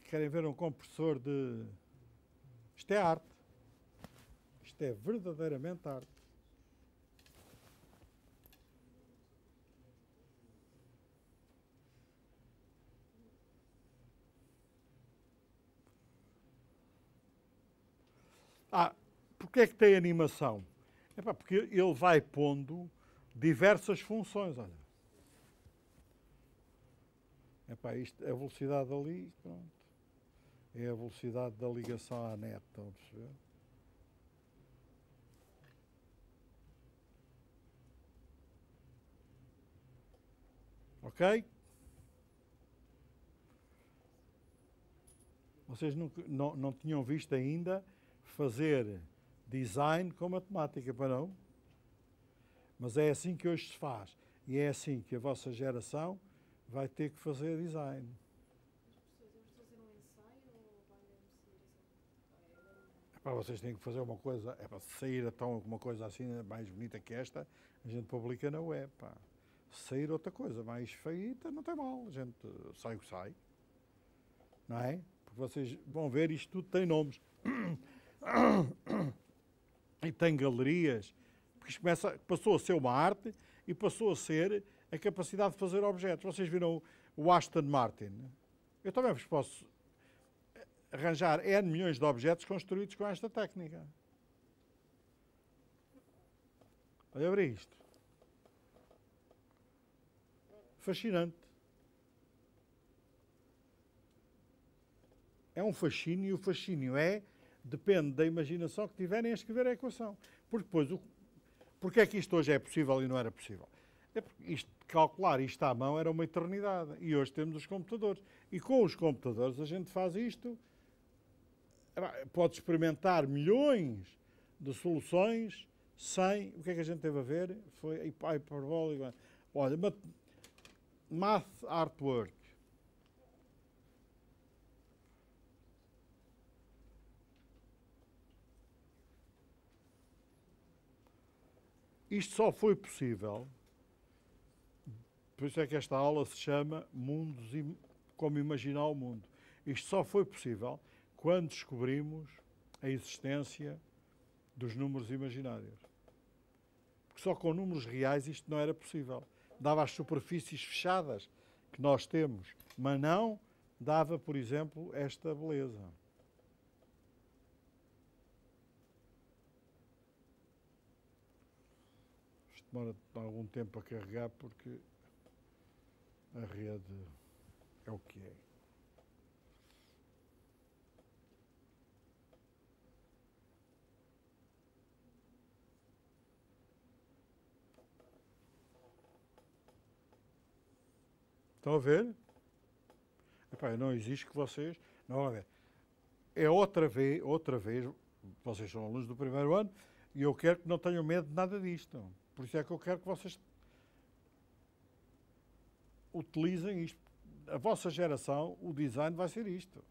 Querem ver um compressor de... Isto é arte. Isto é verdadeiramente arte. Porquê é que tem animação? Porque ele vai pondo diversas funções. Olha. Isto é a velocidade ali, pronto. É a velocidade da ligação à net, estão a perceber? Ok? Vocês não tinham visto ainda fazer design com matemática, para não? Mas é assim que hoje se faz. E é assim que a vossa geração vai ter que fazer design. Vocês têm que fazer uma coisa, para sair então uma coisa assim mais bonita que esta, a gente publica na web. Se sair outra coisa mais feita, não tem mal, a gente sai o que sai. Não é? Porque vocês vão ver, isto tudo tem nomes. E tem galerias, porque isto passou a ser uma arte e passou a ser a capacidade de fazer objetos. Vocês viram o Aston Martin? Eu também vos posso arranjar N milhões de objetos construídos com esta técnica. Olha para isto. Fascinante. É um fascínio, e o fascínio depende da imaginação que tiverem a escrever a equação. Porque depois, porque é que isto hoje é possível e não era possível? É porque calcular isto à mão era uma eternidade. E hoje temos os computadores. E com os computadores a gente faz isto. Pode experimentar milhões de soluções sem... O que é que a gente teve a ver? Foi hiperbólica. Olha, Math Artwork. Isto só foi possível, por isso é que esta aula se chama Como Imaginar o Mundo. Isto só foi possível quando descobrimos a existência dos números imaginários. Porque só com números reais isto não era possível. Dava as superfícies fechadas que nós temos, mas não dava, por exemplo, esta beleza. demora algum tempo a carregar porque a rede é o que é. Estão a ver? Epá, não existe que vocês... Não, a ver. É outra vez, vocês são alunos do primeiro ano e eu quero que não tenham medo de nada disto. Por isso é que eu quero que vocês utilizem isto. A vossa geração, o design vai ser isto.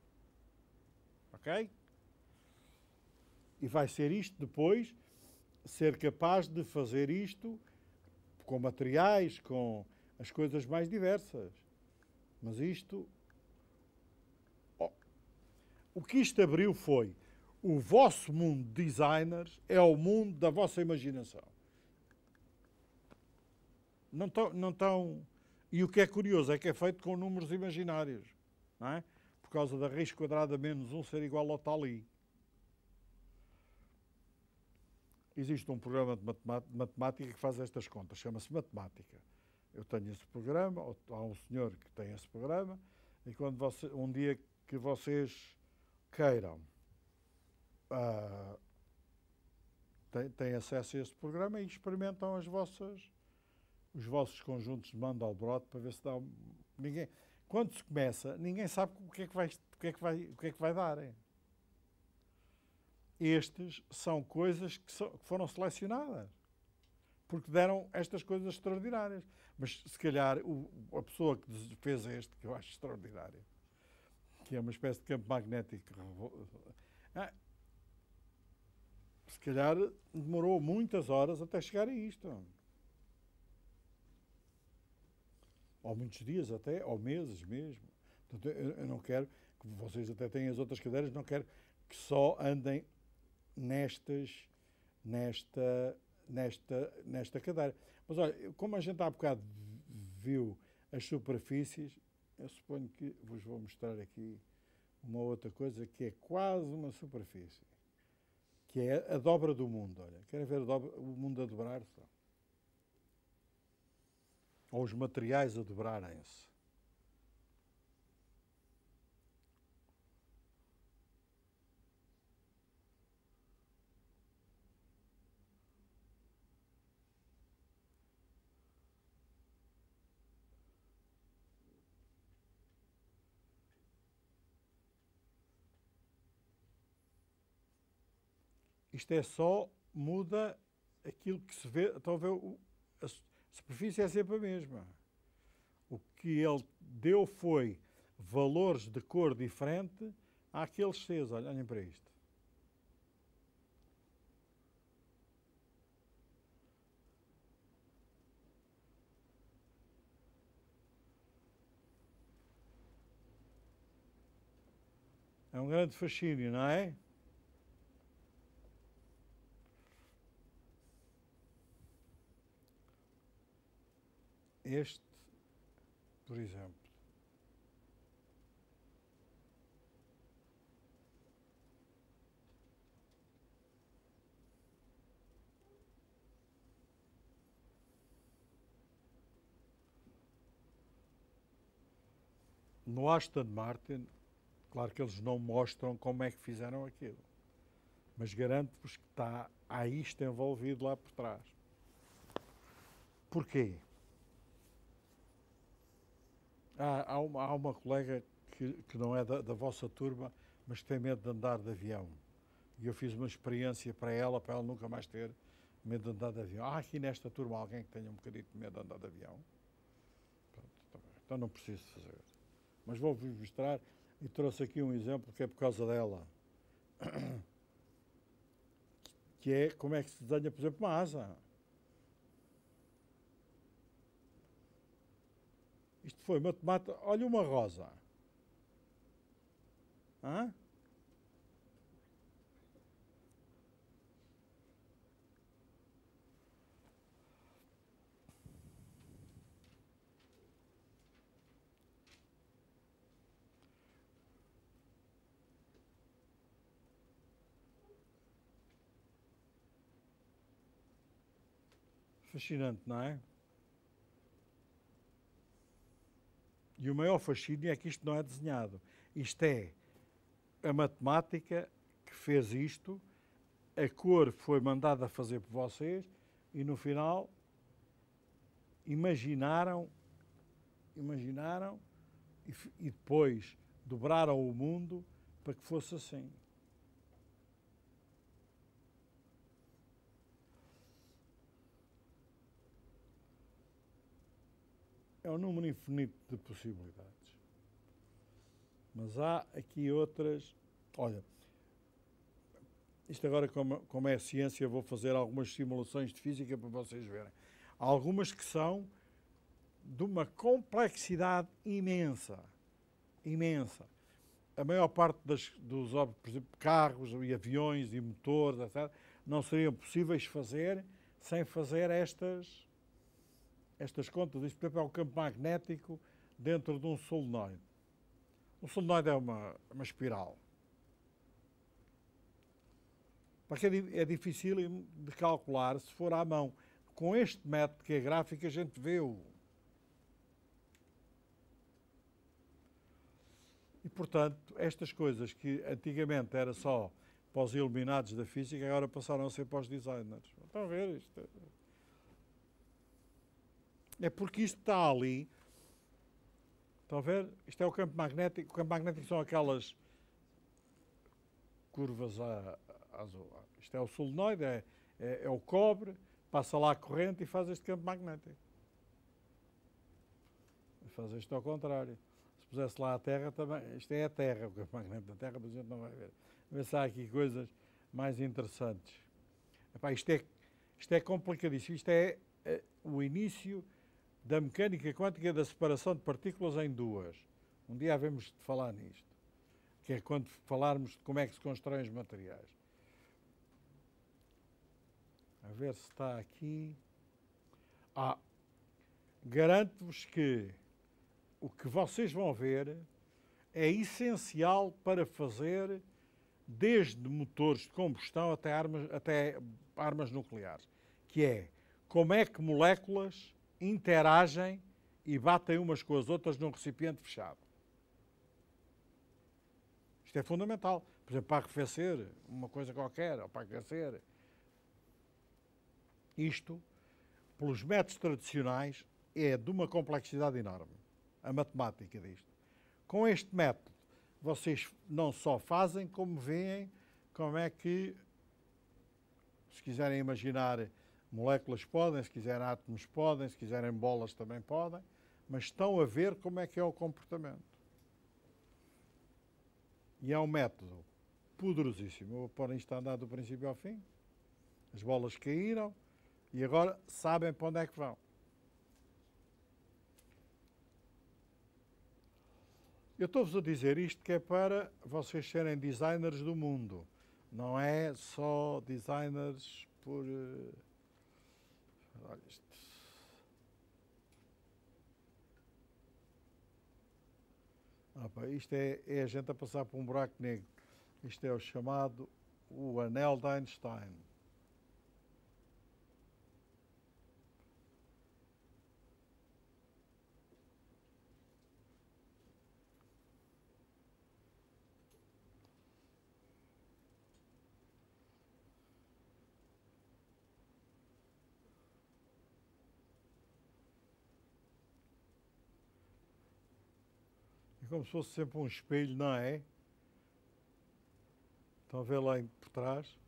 Ok? E vai ser isto depois, ser capaz de fazer isto com materiais, com as coisas mais diversas. Mas isto... O que isto abriu foi o vosso mundo de designers é o mundo da vossa imaginação. Não estão... E o que é curioso é que é feito com números imaginários, não é? Por causa da raiz quadrada menos 1 ser igual ao tal i. Existe um programa de matemática que faz estas contas, chama-se Matemática. Eu tenho esse programa, ou há um senhor que tem esse programa, e quando um dia que vocês queiram, têm acesso a esse programa e experimentam os vossos conjuntos de Mandelbrot para ver se dá... Quando se começa, ninguém sabe o que é que vai dar. Hein? Estes são coisas que foram selecionadas porque deram estas coisas extraordinárias. Mas se calhar a pessoa que fez este, que eu acho extraordinário, que é uma espécie de campo magnético, se calhar demorou muitas horas até chegar a isto. Ou muitos dias até, ou meses mesmo. Portanto, eu não quero, que vocês até têm as outras cadeiras, não quero que só andem nesta cadeira. Mas olha, como a gente há bocado viu as superfícies, eu suponho que vos vou mostrar aqui uma outra coisa que é quase uma superfície, que é a dobra do mundo. Olha, querem ver o mundo a dobrar-se? Ou os materiais a dobrarem-se. Isto é só, muda aquilo que se vê. Estão a ver, a superfície é sempre a mesma. O que ele deu foi valores de cor diferente àqueles Cs. Olhem para isto. É um grande fascínio, não é? Este, por exemplo. No Aston Martin, claro que eles não mostram como é que fizeram aquilo, mas garanto-vos que há isto envolvido lá por trás. Porquê? Há uma colega que não é da vossa turma, mas que tem medo de andar de avião. E eu fiz uma experiência para ela nunca mais ter medo de andar de avião. Há aqui nesta turma alguém que tenha um bocadinho de medo de andar de avião? Pronto, então não preciso fazer. Mas vou-vos mostrar e trouxe aqui um exemplo que é por causa dela. Que é como é que se desenha, por exemplo, uma asa. Isto foi matemática. Olha uma rosa. Hã? Fascinante, não é? E o maior fascínio é que isto não é desenhado. Isto é a matemática que fez isto, a cor foi mandada fazer por vocês e no final imaginaram e depois dobraram o mundo para que fosse assim. É um número infinito de possibilidades. Mas há aqui outras. Olha, isto agora, como é ciência, vou fazer algumas simulações de física para vocês verem. Há algumas que são de uma complexidade imensa. Imensa. A maior parte dos, por exemplo, carros e aviões e motores, etc., não seriam possíveis fazer sem fazer estas contas. Isto, por exemplo, é o campo magnético dentro de um solenoide. Um solenoide é uma espiral. Porque é difícil de calcular se for à mão. Com este método que é gráfico, a gente vê-o. E, portanto, estas coisas que antigamente era só para os iluminados da física, agora passaram a ser para os designers. Estão a ver isto? É porque isto está ali. Estão a ver? Isto é o campo magnético. O campo magnético são aquelas curvas azul. Isto é o solenoide, é o cobre, passa lá a corrente e faz este campo magnético. Faz isto ao contrário. Se pusesse lá a Terra também, isto é a Terra, o campo magnético da Terra, mas a gente não vai ver. Ver se há aqui coisas mais interessantes. Epá, isto é complicadíssimo. Isto é o início da mecânica quântica da separação de partículas em duas. Um dia havemos de falar nisto. Que é quando falarmos de como é que se constroem os materiais. A ver se está aqui. Garanto-vos que o que vocês vão ver é essencial para fazer desde motores de combustão até armas nucleares, que é como é que moléculas interagem e batem umas com as outras num recipiente fechado. Isto é fundamental. Por exemplo, para arrefecer uma coisa qualquer, ou para aquecer. Isto, pelos métodos tradicionais, é de uma complexidade enorme. A matemática disto. Com este método, vocês não só fazem, como veem como é que, se quiserem imaginar moléculas podem, se quiserem átomos podem, se quiserem bolas também podem, mas estão a ver como é que é o comportamento. E é um método poderosíssimo. Eu vou pôr isto a andar do princípio ao fim. As bolas caíram e agora sabem para onde é que vão. Eu estou-vos a dizer isto que é para vocês serem designers do mundo. Não é só designers por... Olha isto. Isto é a gente a passar por um buraco negro. Isto é o chamado o anel de Einstein. É como se fosse sempre um espelho, não é? Estão a ver lá por trás?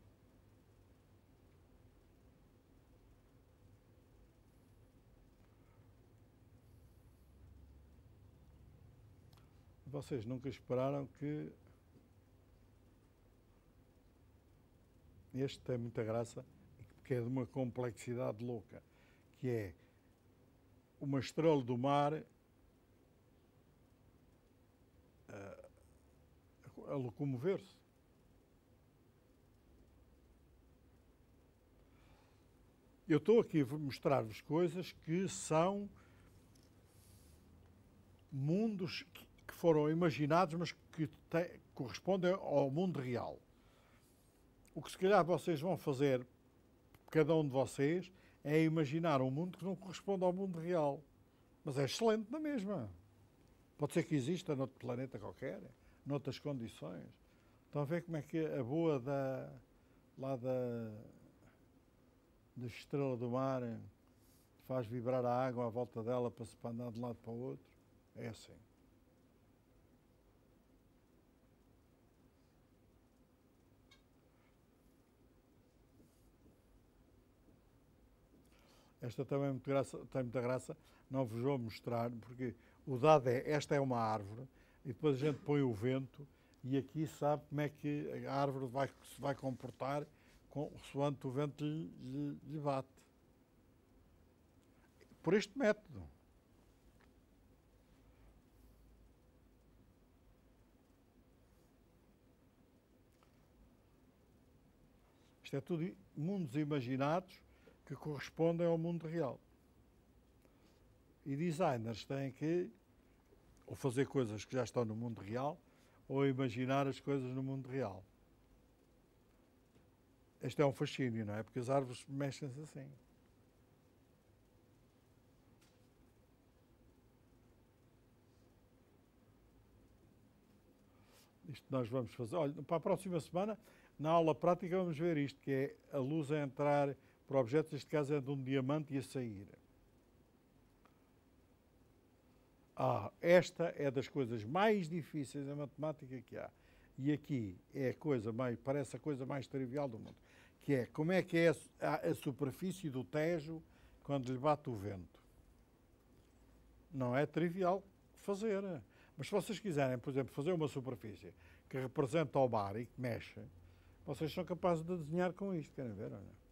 Vocês nunca esperaram que este tem muita graça, porque é de uma complexidade louca, que é uma estrela do mar a locomover-se. Eu estou aqui a mostrar-vos coisas que são mundos que foram imaginados, mas que correspondem ao mundo real. O que se calhar vocês vão fazer, cada um de vocês, é imaginar um mundo que não corresponde ao mundo real. Mas é excelente na mesma. Pode ser que exista noutro planeta qualquer, noutras condições. Estão a ver como é que a boa lá da estrela do mar faz vibrar a água à volta dela para se andar de um lado para o outro? É assim. Esta também tem muita graça, não vos vou mostrar, porque o dado é, esta é uma árvore, e depois a gente põe o vento, e aqui sabe como é que a árvore se vai comportar consoante o vento lhe bate. Por este método. Isto é tudo mundos imaginados que correspondem ao mundo real. E designers têm que ou fazer coisas que já estão no mundo real ou imaginar as coisas no mundo real. Este é um fascínio, não é? Porque as árvores mexem-se assim. Isto nós vamos fazer. Olha, para a próxima semana, na aula prática, vamos ver isto, que é a luz a entrar por objetos, neste caso é de um diamante e a sair. Esta é das coisas mais difíceis em matemática que há. E aqui é a coisa mais, parece a coisa mais trivial do mundo, que é como é que é a superfície do Tejo quando lhe bate o vento. Não é trivial fazer. Mas se vocês quiserem, por exemplo, fazer uma superfície que representa o mar e que mexe, vocês são capazes de desenhar com isto. Querem ver? Olha.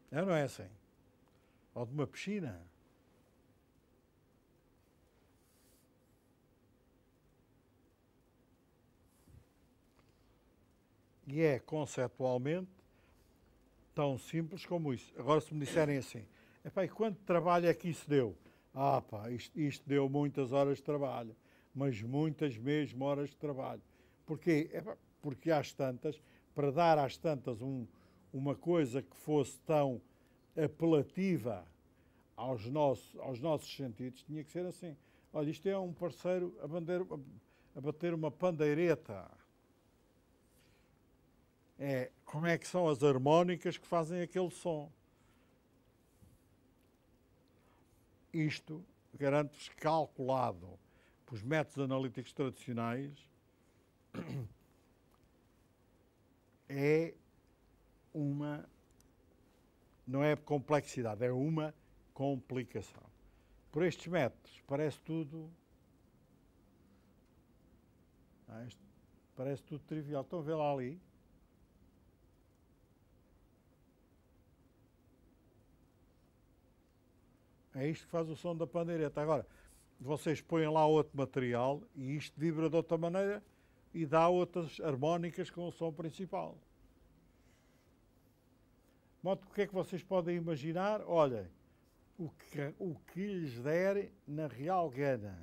Não é assim? Ou de uma piscina. E é conceptualmente tão simples como isso. Agora, se me disserem assim, epá, e quanto trabalho é que isso deu? Isto deu muitas horas de trabalho, mas muitas mesmo horas de trabalho. Porquê? Porque às tantas, para dar às tantas uma coisa que fosse tão apelativa aos nossos sentidos, tinha que ser assim. Olha, isto é um parceiro a bater uma pandeireta. Como é que são as harmónicas que fazem aquele som. Isto, garanto-vos, calculado pelos métodos analíticos tradicionais, não é complexidade, é uma complicação. Por estes métodos, parece tudo trivial. Estão a ver lá ali? É isto que faz o som da pandeireta. Agora, vocês põem lá outro material e isto vibra de outra maneira e dá outras harmónicas com o som principal. De modo que o que é que vocês podem imaginar? Olhem, o que lhes der na real gana.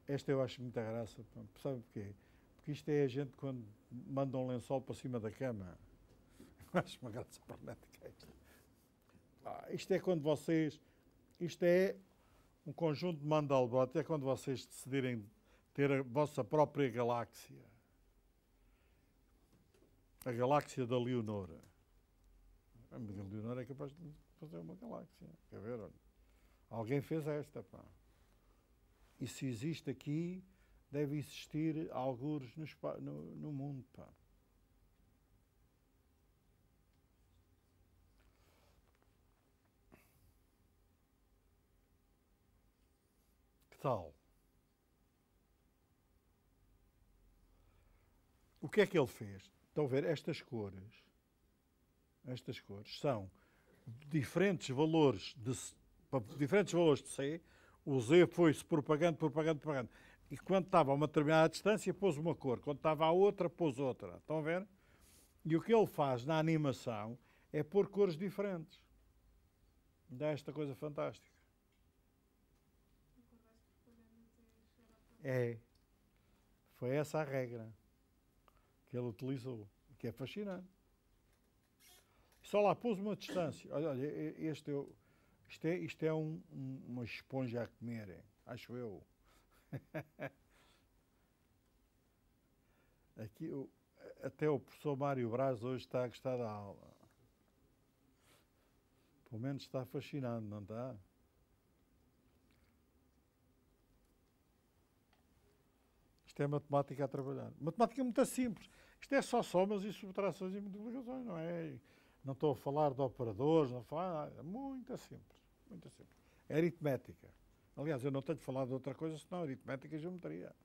Esta eu acho muita graça. Sabe porquê? Porque isto é a gente quando manda um lençol para cima da cama. Eu acho uma graça magnética esta. Isto é quando vocês... Isto é um conjunto de Mandelbrot. É quando vocês decidirem ter a vossa própria galáxia. A galáxia da Leonora. A Leonora é capaz de fazer uma galáxia. Quer ver? Olha. Alguém fez esta, pá. E se existe aqui, deve existir algures no mundo, pá. Que tal? O que é que ele fez? Estão a ver? Estas cores são diferentes valores de C. O Z foi-se propagando. E quando estava a uma determinada distância, pôs uma cor. Quando estava a outra, pôs outra. Estão a ver? E o que ele faz na animação é pôr cores diferentes. Dá esta coisa fantástica. É. Foi essa a regra que ele utilizou, que é fascinante. Só lá pôs uma distância. Olha, isto é uma esponja a comer, acho eu. Aqui, até o professor Mário Braz hoje está a gostar da aula. Pelo menos está fascinado, não está? Isto é matemática a trabalhar. Matemática muito simples. Isto é só somas e subtrações e multiplicações, não é? Não estou a falar de operadores, não falar nada. Muito simples. Muito simples. É aritmética. Aliás, eu não tenho de falar de outra coisa senão aritmética e geometria.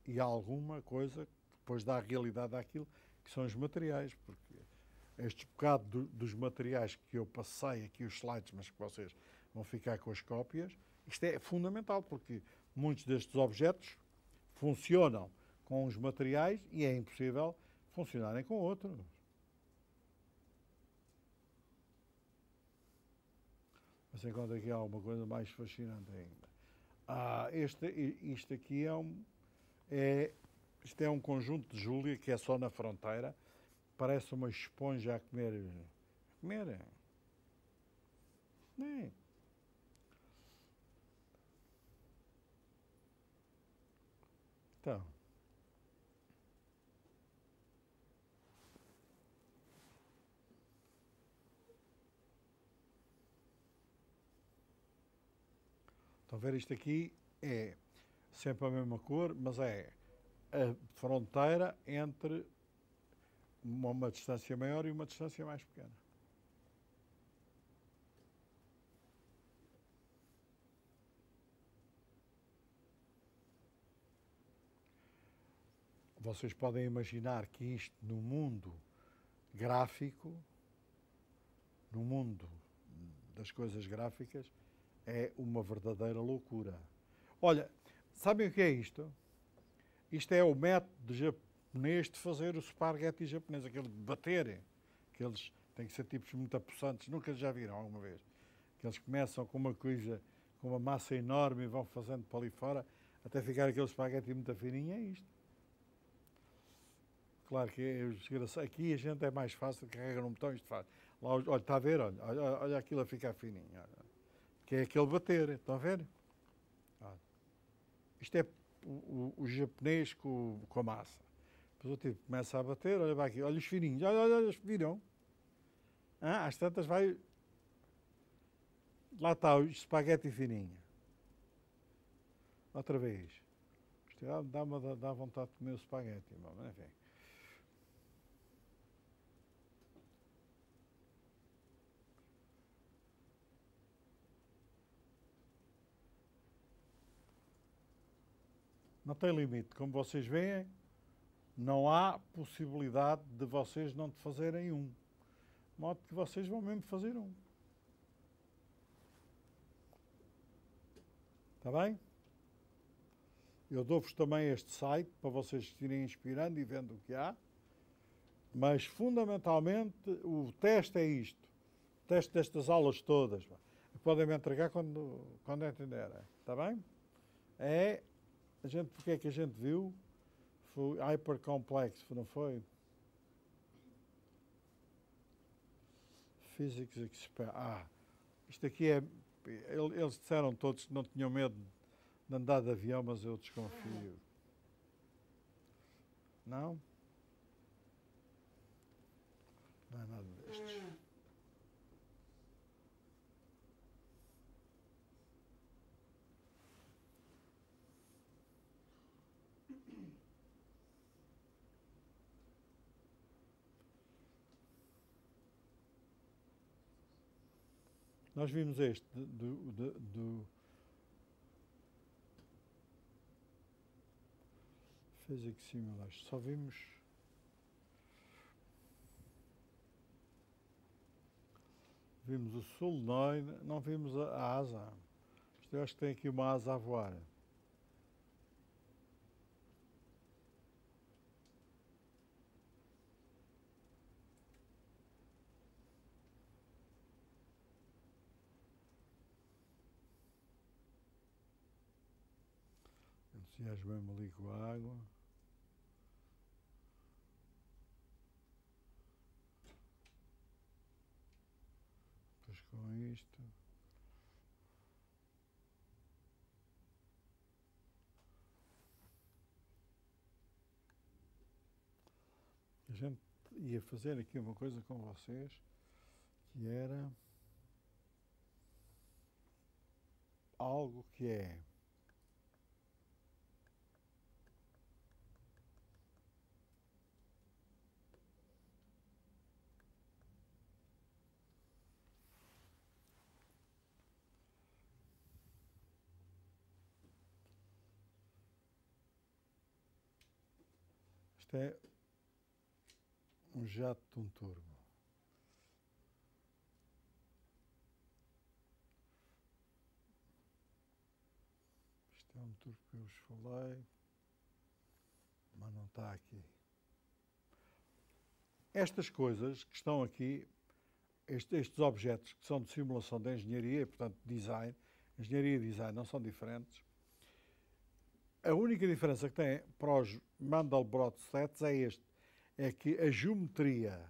E há alguma coisa que depois dá a realidade àquilo que são os materiais, porque este bocado dos materiais que eu passei aqui os slides, mas que vocês vão ficar com as cópias, isto é fundamental, porque muitos destes objetos funcionam com os materiais e é impossível funcionarem com outros. Mas enquanto aqui há alguma coisa mais fascinante ainda. Isto aqui isto é um conjunto de Júlia que é só na fronteira. Parece uma esponja a comer. Comer? É. Então. Estão a ver, isto aqui é sempre a mesma cor, mas é a fronteira entre uma distância maior e uma distância mais pequena. Vocês podem imaginar que isto no mundo gráfico, no mundo das coisas gráficas, é uma verdadeira loucura. Olha, sabem o que é isto? Isto é o método japonês de fazer o esparguete japonês, aquele de bater, que eles têm que ser tipos muito apossantes, nunca já viram alguma vez. Que eles começam com uma coisa, com uma massa enorme e vão fazendo para ali fora, até ficar aquele esparguete muito fininho, é isto. Claro que aqui a gente é mais fácil, carrega num botão e isto faz. Lá, olha, está a ver? Olha aquilo a ficar fininho. Olha. Que é aquele bater, estão a ver? Olha. Isto é o japonês com a massa. Depois o tipo começa a bater, olha para aqui, olha os fininhos, olha, viram? Às tantas vai. Lá está o espaguete fininho. Outra vez. Isto dá vontade de comer o espaguete, mas enfim. Não tem limite. Como vocês veem, não há possibilidade de vocês não fazerem um. De modo que vocês vão mesmo fazer um. Está bem? Eu dou-vos também este site para vocês se irem inspirando e vendo o que há. Mas, fundamentalmente, o teste é isto. O teste destas aulas todas. Podem me entregar quando entenderem. Está bem? Porque é que a gente viu? Foi hypercomplex, não foi? Physics Expert. Isto aqui é... Eles disseram todos que não tinham medo de andar de avião, mas eu desconfio. Não? Não é nada destes. Nós vimos este do Physics Simulation. Só vimos... Vimos o solenoide, não vimos a asa. Eu acho que tem aqui uma asa a voar. Entusiasmo mesmo ali com a água. Depois com isto. A gente ia fazer aqui uma coisa com vocês, que era algo que é isto é um jato de um turbo. Isto é um turbo que eu vos falei, mas não está aqui. Estas coisas que estão aqui, estes objetos que são de simulação de engenharia, portanto design, engenharia e design não são diferentes. A única diferença que tem para os Mandelbrot sets é este, é que a geometria,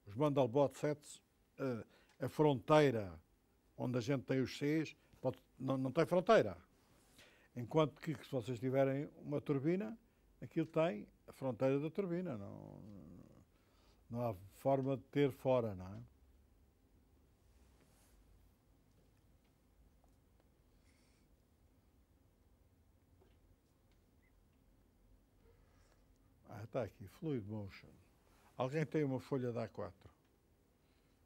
os Mandelbrot sets, a fronteira onde a gente tem os Cs, não tem fronteira. Enquanto que se vocês tiverem uma turbina, aquilo tem a fronteira da turbina, não há forma de ter fora, não é? Está aqui, Fluid Motion. Alguém tem uma folha de A4?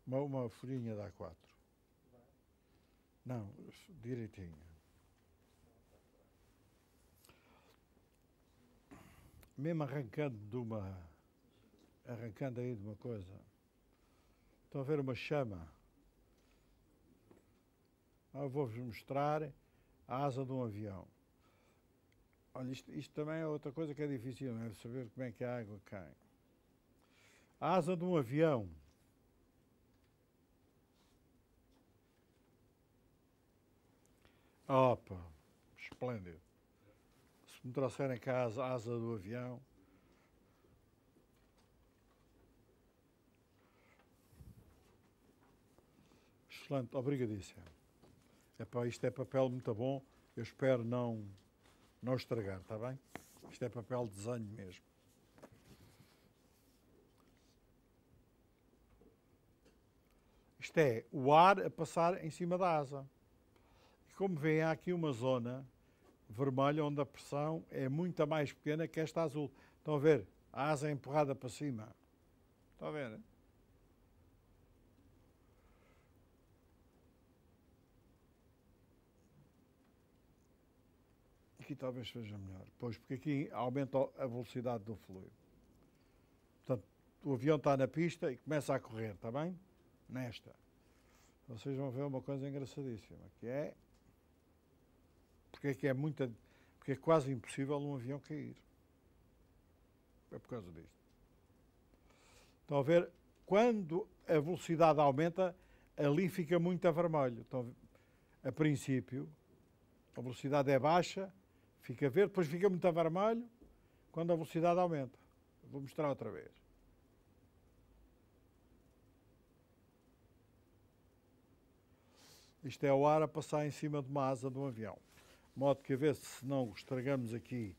Uma folhinha de A4? Não, direitinho. Mesmo arrancando aí de uma coisa. Estão a ver uma chama? Eu vou-vos mostrar a asa de um avião. Olha, isto também é outra coisa que é difícil, não é? Saber como é que a água cai. A asa de um avião. Opa, esplêndido. Se me trouxerem cá a asa do avião. Excelente, obrigadíssimo. Epá, isto é papel muito bom. Eu espero não estragar, está bem? Isto é papel de desenho mesmo. Isto é o ar a passar em cima da asa. E como veem, há aqui uma zona vermelha onde a pressão é muito mais pequena que esta azul. Estão a ver? A asa é empurrada para cima. Estão a ver? Aqui talvez seja melhor. Pois, porque aqui aumenta a velocidade do fluido. Portanto, o avião está na pista e começa a correr, está bem? Nesta. Vocês vão ver uma coisa engraçadíssima, que é... Porque é quase impossível um avião cair. É por causa disto. Estão a ver? Quando a velocidade aumenta, ali fica muito a vermelho. Então, a princípio, a velocidade é baixa, fica verde, depois fica muito a vermelho quando a velocidade aumenta. Vou mostrar outra vez. Isto é o ar a passar em cima de uma asa de um avião. De modo que a ver se não estragamos aqui.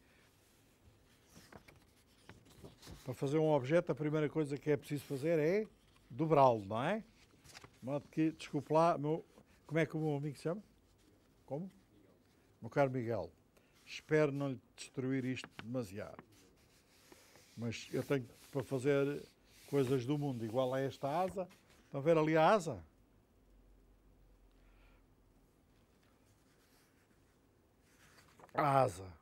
Para fazer um objeto, a primeira coisa que é preciso fazer é dobrá-lo, não é? De modo que, desculpe lá, como é que o meu amigo se chama? Como? Meu caro Miguel. Espero não lhe destruir isto demasiado. Mas eu tenho para fazer coisas do mundo igual a esta asa. Estão a ver ali a asa? A asa.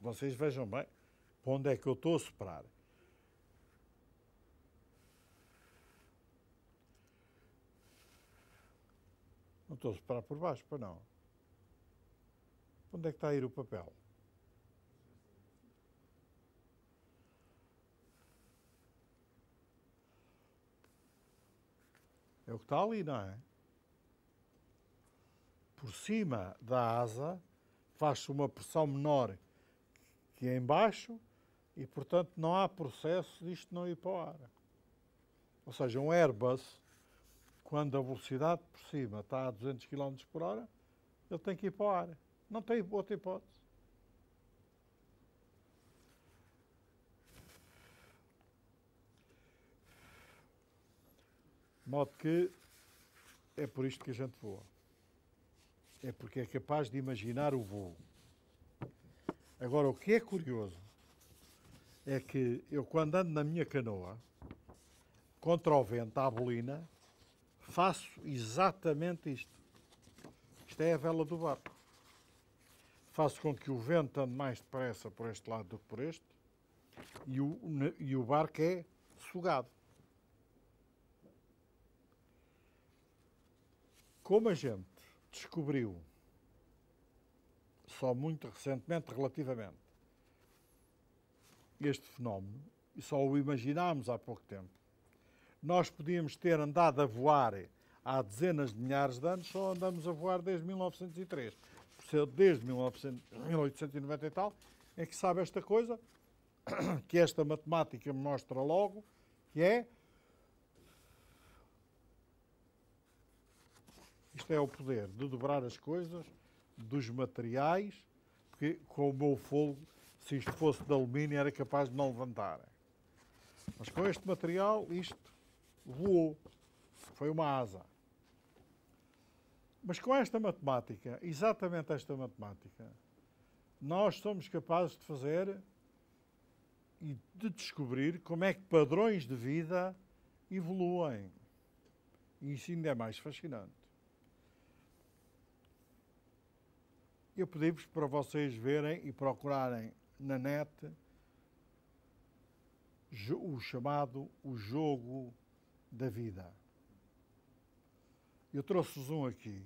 Vocês vejam bem para onde é que eu estou a soprar. Não estou a soprar por baixo, para não. Onde é que está a ir o papel? É o que está ali, não é? Por cima da asa faz-se uma pressão menor que é em baixo e, portanto, não há processo disto não ir para o ar. Ou seja, um Airbus, quando a velocidade por cima está a 200 km por hora, ele tem que ir para o ar. Não tem outra hipótese. De modo que é por isto que a gente voa. É porque é capaz de imaginar o voo. Agora, o que é curioso é que eu, quando ando na minha canoa, contra o vento, à bolina, faço exatamente isto. Isto é a vela do barco. Faço com que o vento ande mais depressa por este lado do que por este e o barco é sugado. Como a gente descobriu, só muito recentemente, relativamente, este fenómeno, e só o imaginámos há pouco tempo, nós podíamos ter andado a voar há dezenas de milhares de anos, só andamos a voar desde 1903. Por ser desde 1890 e tal, é que sabe esta coisa, que esta matemática me mostra logo, que é... Isto é o poder de dobrar as coisas, dos materiais, porque com o meu fogo, se isto fosse de alumínio, era capaz de não levantar. Mas com este material, isto voou. Foi uma asa. Mas com esta matemática, exatamente esta matemática, nós somos capazes de fazer e de descobrir como é que padrões de vida evoluem. E isso ainda é mais fascinante. Eu pedi-vos para vocês verem e procurarem na net o chamado o jogo da vida. Eu trouxe-vos um aqui.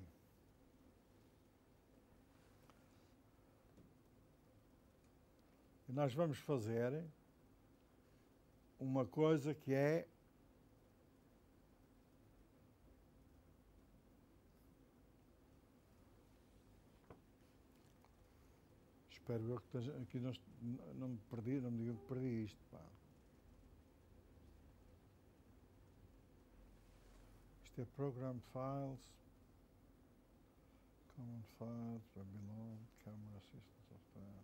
E nós vamos fazer uma coisa que é espero eu que aqui não me perdi, não me digam que perdi isto. Pá. Isto é Program Files, Common Files, Babylon, Camera System Software.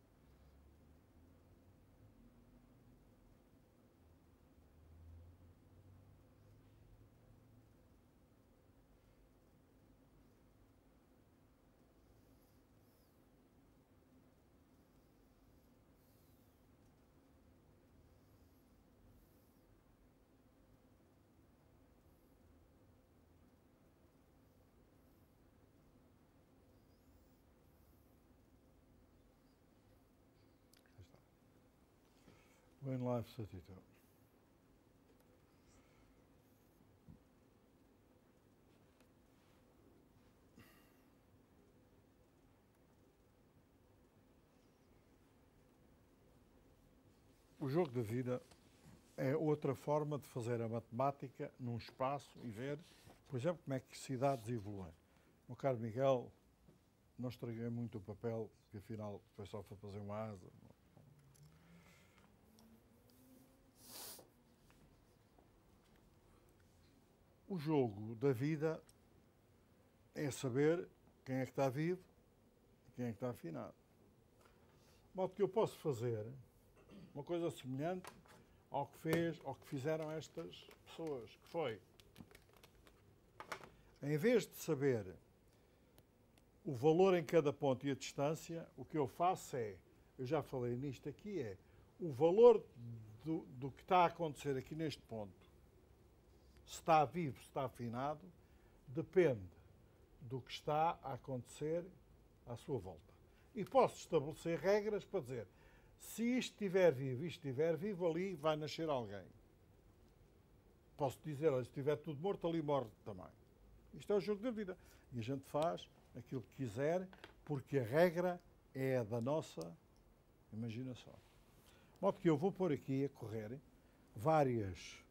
When Life 32. O jogo da vida é outra forma de fazer a matemática num espaço e ver, por exemplo, como é que cidades evoluem. O meu caro Miguel, não estraguei muito o papel, que afinal foi só para fazer uma asa. O jogo da vida é saber quem é que está vivo e quem é que está afinado. De modo que eu posso fazer uma coisa semelhante ao que fizeram estas pessoas, que foi, em vez de saber o valor em cada ponto e a distância, o que eu faço é, eu já falei nisto aqui, é o valor do que está a acontecer aqui neste ponto, se está vivo, se está afinado, depende do que está a acontecer à sua volta. E posso estabelecer regras para dizer, se isto estiver vivo, ali vai nascer alguém. Posso dizer, se estiver tudo morto, ali morre também. Isto é o jogo da vida. E a gente faz aquilo que quiser, porque a regra é a da nossa imaginação. De modo que eu vou pôr aqui a correr vários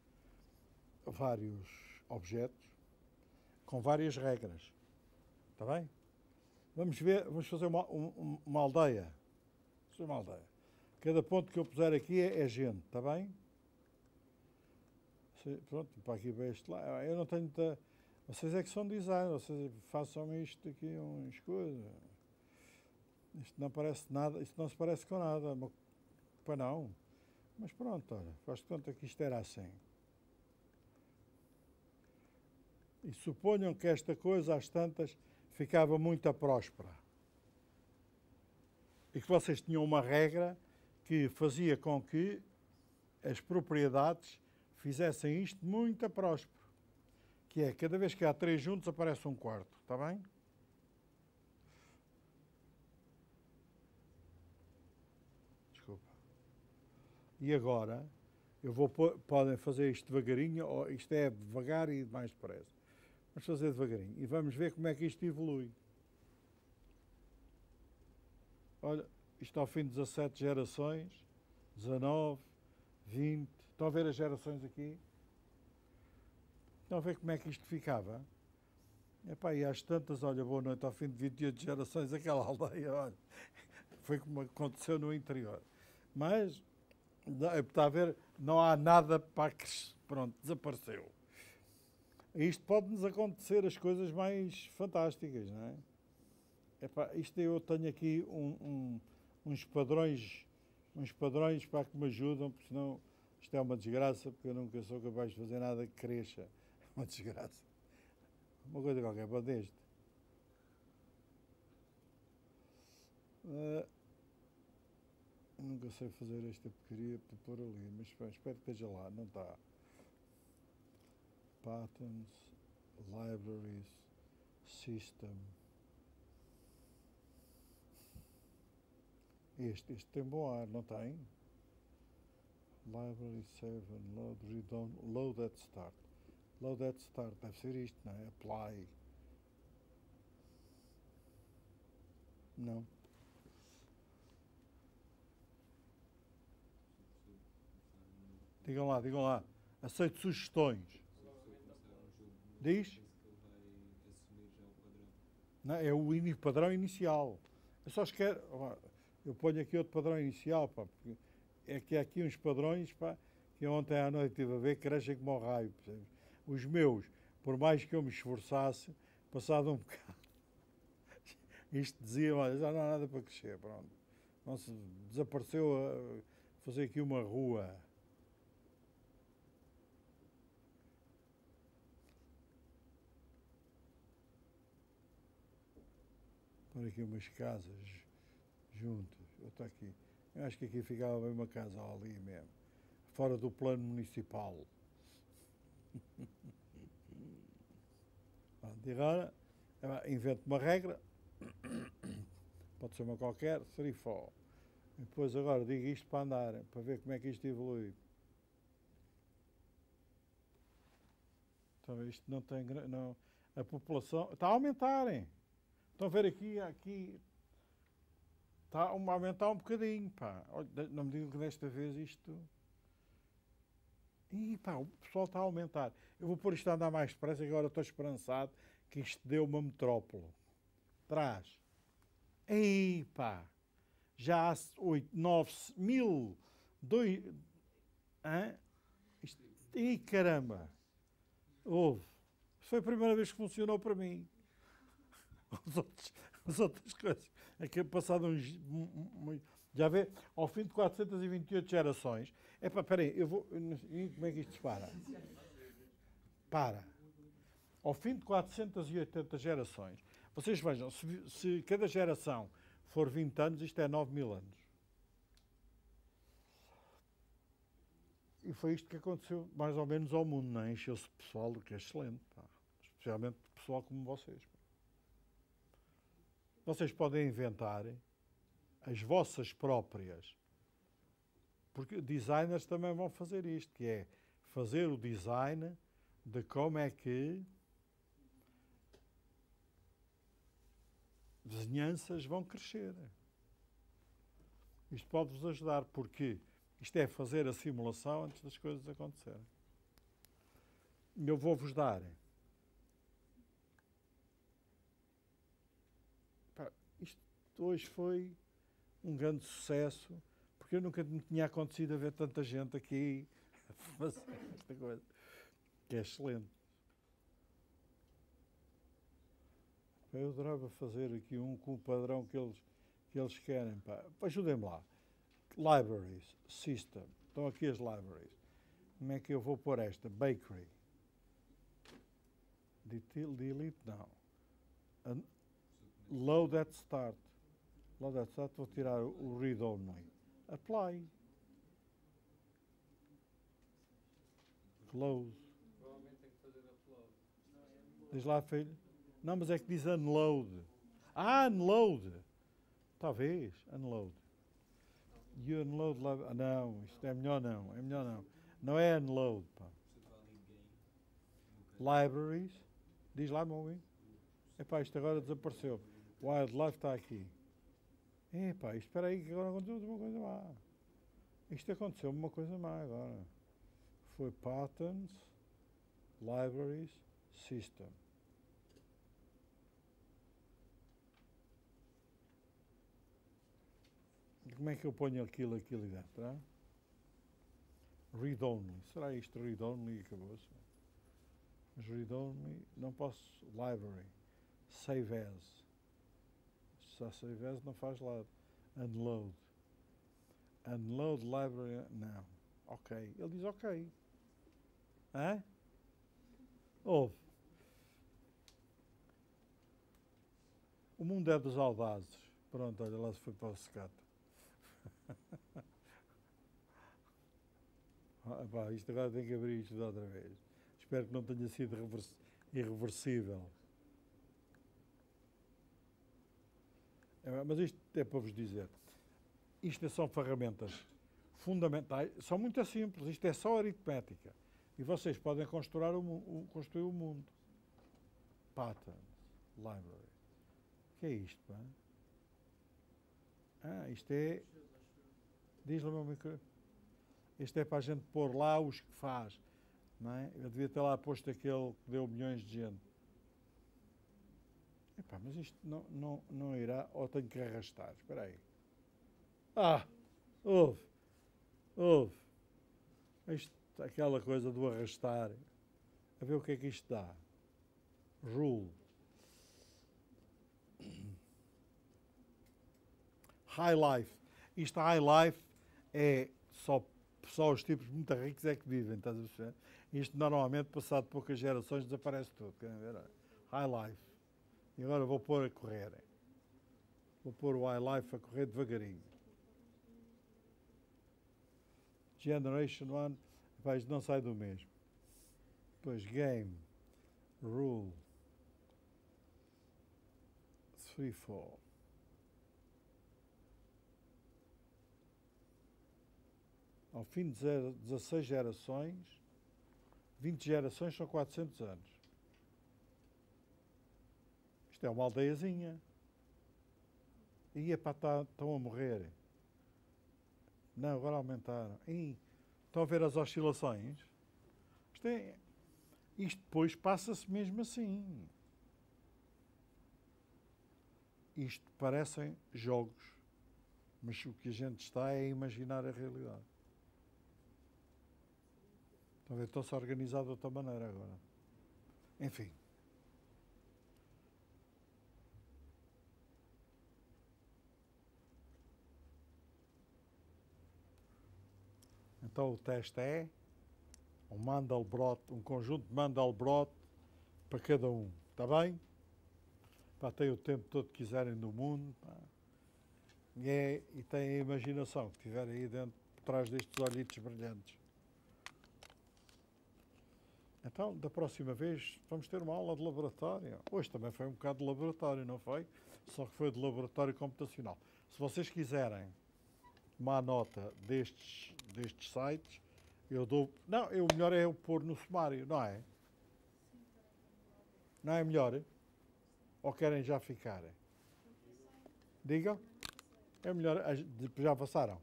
objetos com várias regras. Está bem? Vamos ver, vamos fazer uma aldeia. Vamos fazer uma aldeia. Cada ponto que eu puser aqui é gente, está bem? Pronto, para aqui para este lado. Eu não tenho muita... Vocês é que são design, vocês façam isto aqui, umas coisas. Isto não parece nada, isto não se parece com nada. Pois não. Mas pronto, olha, faz de conta que isto era assim. E suponham que esta coisa, às tantas, ficava muito próspera. E que vocês tinham uma regra que fazia com que as propriedades fizessem isto muito próspero. Que é, cada vez que há 3 juntos, aparece um quarto. Está bem? Desculpa. E agora, podem fazer isto devagarinho, ou isto é devagar e mais depressa. Vamos fazer devagarinho e vamos ver como é que isto evolui. Olha, isto ao fim de 17 gerações, 19, 20. Estão a ver as gerações aqui? Estão a ver como é que isto ficava? Epá, e às tantas, olha, boa noite, ao fim de 28 gerações, aquela aldeia, olha, foi como aconteceu no interior. Mas, está a ver, não há nada para que, pronto, desapareceu. Isto pode-nos acontecer as coisas mais fantásticas, não é? Epá, isto eu tenho aqui uns padrões para que me ajudam, porque senão isto é uma desgraça, porque eu nunca sou capaz de fazer nada que cresça. Uma desgraça. Uma coisa qualquer para deste. Nunca sei fazer esta porcaria para pôr ali, mas espero que esteja lá, não está. Patterns, libraries, system. Este tem bom ar, não tem? Library 7, load, redown, load at start. Load at start, deve ser isto, não é? Apply. Não. Digam lá. Aceito sugestões. Diz? Não, é o padrão inicial. Eu só quero... Eu ponho aqui outro padrão inicial, pá, porque é que há aqui uns padrões, pá, que ontem à noite estive a ver, crescem como ao raio. Percebes? Os meus, por mais que eu me esforçasse, passado um bocado, isto dizia, olha, já não há nada para crescer, pronto. Não se desapareceu a fazer aqui uma rua. Por aqui umas casas juntas. Outra aqui. Eu acho que aqui ficava bem uma casa ali mesmo. Fora do plano municipal. E agora, invento uma regra. Pode ser uma qualquer, 3-4. E depois agora digo isto para andar, para ver como é que isto evolui. Então, isto não tem... Não, a população... Está a aumentarem. Estão a ver aqui está a aumentar um bocadinho, pá. Olha, não me digam que desta vez isto... E pá, o pessoal está a aumentar. Eu vou pôr isto a andar mais depressa e agora estou esperançado que isto deu uma metrópole. Traz. Ei pá, já há 8, 9 mil, 2... Ih caramba. Houve. Foi a primeira vez que funcionou para mim. As outras coisas. É que passado uns... Já vê? Ao fim de 428 gerações... Epá, peraí, eu vou... Como é que isto para? Para. Ao fim de 480 gerações, vocês vejam, se cada geração for 20 anos, isto é 9.000 anos. E foi isto que aconteceu mais ou menos ao mundo, não é? Encheu-se de pessoal, o que é excelente, pá. Especialmente pessoal como vocês. Pá. Vocês podem inventar as vossas próprias, porque designers também vão fazer isto, que é fazer o design de como é que vizinhanças vão crescer. Isto pode-vos ajudar, porque isto é fazer a simulação antes das coisas acontecerem. Eu vou-vos dar isto hoje foi um grande sucesso, porque eu nunca me tinha acontecido a ver tanta gente aqui a fazer esta coisa, que é excelente. Eu adorava fazer aqui um com o padrão que eles querem. Pá. Ajudem-me lá. Libraries, System. Estão aqui as libraries. Como é que eu vou pôr esta? Bakery. Delete, não. Load at start. Load at start, vou tirar o read only. Apply. Close. Provavelmente tem que fazer upload. Diz lá, filho. Não, mas é que diz unload. Ah, unload. Talvez, unload. You unload lá. Não, isto é melhor não. É melhor não. Não é unload, pá. Libraries. Diz lá, meu amigo. Epá, isto agora desapareceu. Wildlife está aqui. Epá, espera aí que agora aconteceu uma coisa má. Isto aconteceu uma coisa má agora. Foi Patterns, Libraries, System. Como é que eu ponho aquilo ali dentro? Hein? Read only. Será isto read only e acabou-se? Mas read only, não posso. Library. Save as. Se há save as, não faz lá. Unload. Unload library. Não. Ok. Ele diz ok. Hã? Ouve. O mundo é dos audazes. Pronto, olha lá se foi para o secata. Pá, isto agora tem que abrir isto outra vez. Espero que não tenha sido irreversível. Mas isto é para vos dizer. Isto são ferramentas fundamentais. São muito simples. Isto é só aritmética. E vocês podem construir o mundo. Patterns. Library. O que é isto, pá? Ah, isto é... Diz-lhe, meu micro. Isto é para a gente pôr lá os que faz. Não é? Eu devia ter lá posto aquele que deu milhões de gente. Epá, mas isto não irá, ou tenho que arrastar. Espera aí. Ah! Ouve! Isto, aquela coisa do arrastar. A ver o que é que isto dá. Rule. High Life. Isto, High Life, é só os tipos muito ricos é que vivem, estás a perceber? Isto normalmente, passado poucas gerações, desaparece tudo. Querem ver? High Life. E agora vou pôr a correr. Vou pôr o High Life a correr devagarinho. Generation 1, isto não sai do mesmo. Depois Game, Rule, 3, 4. Ao fim de 16 gerações, 20 gerações são 400 anos. Isto é uma aldeiazinha. E epá, estão a morrer. Não, agora aumentaram. Estão a ver as oscilações? Isto depois passa-se mesmo assim. Isto parecem jogos, mas o que a gente está é a imaginar a realidade. Estão a ver? Estão-se a organizar de outra maneira agora. Enfim. Então o teste é um conjunto de Mandelbrot para cada um. Está bem? Pá, tem o tempo todo que quiserem do mundo. Pá. E tem a imaginação que tiver aí dentro, por trás destes olhitos brilhantes. Então, da próxima vez, vamos ter uma aula de laboratório. Hoje também foi um bocado de laboratório, não foi? Só que foi de laboratório computacional. Se vocês quiserem tomar nota destes sites, eu dou... Não, o melhor é eu pôr no sumário, não é? Não é melhor? Ou querem já ficar? Digam? É melhor... Já passaram?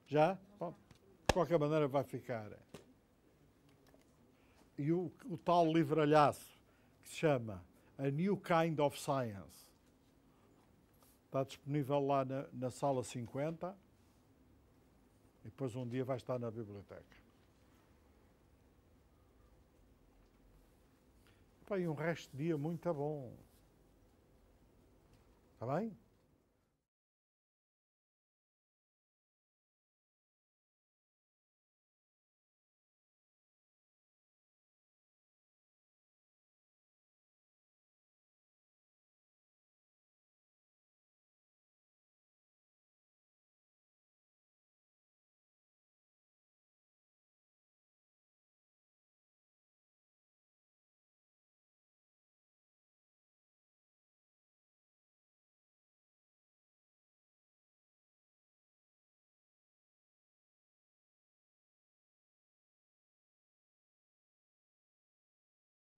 Já? Bom, de qualquer maneira vai ficar. E o tal livralhaço que se chama A New Kind of Science. Está disponível lá na sala 50 e depois um dia vai estar na biblioteca. E um resto de dia muito bom. Está bem?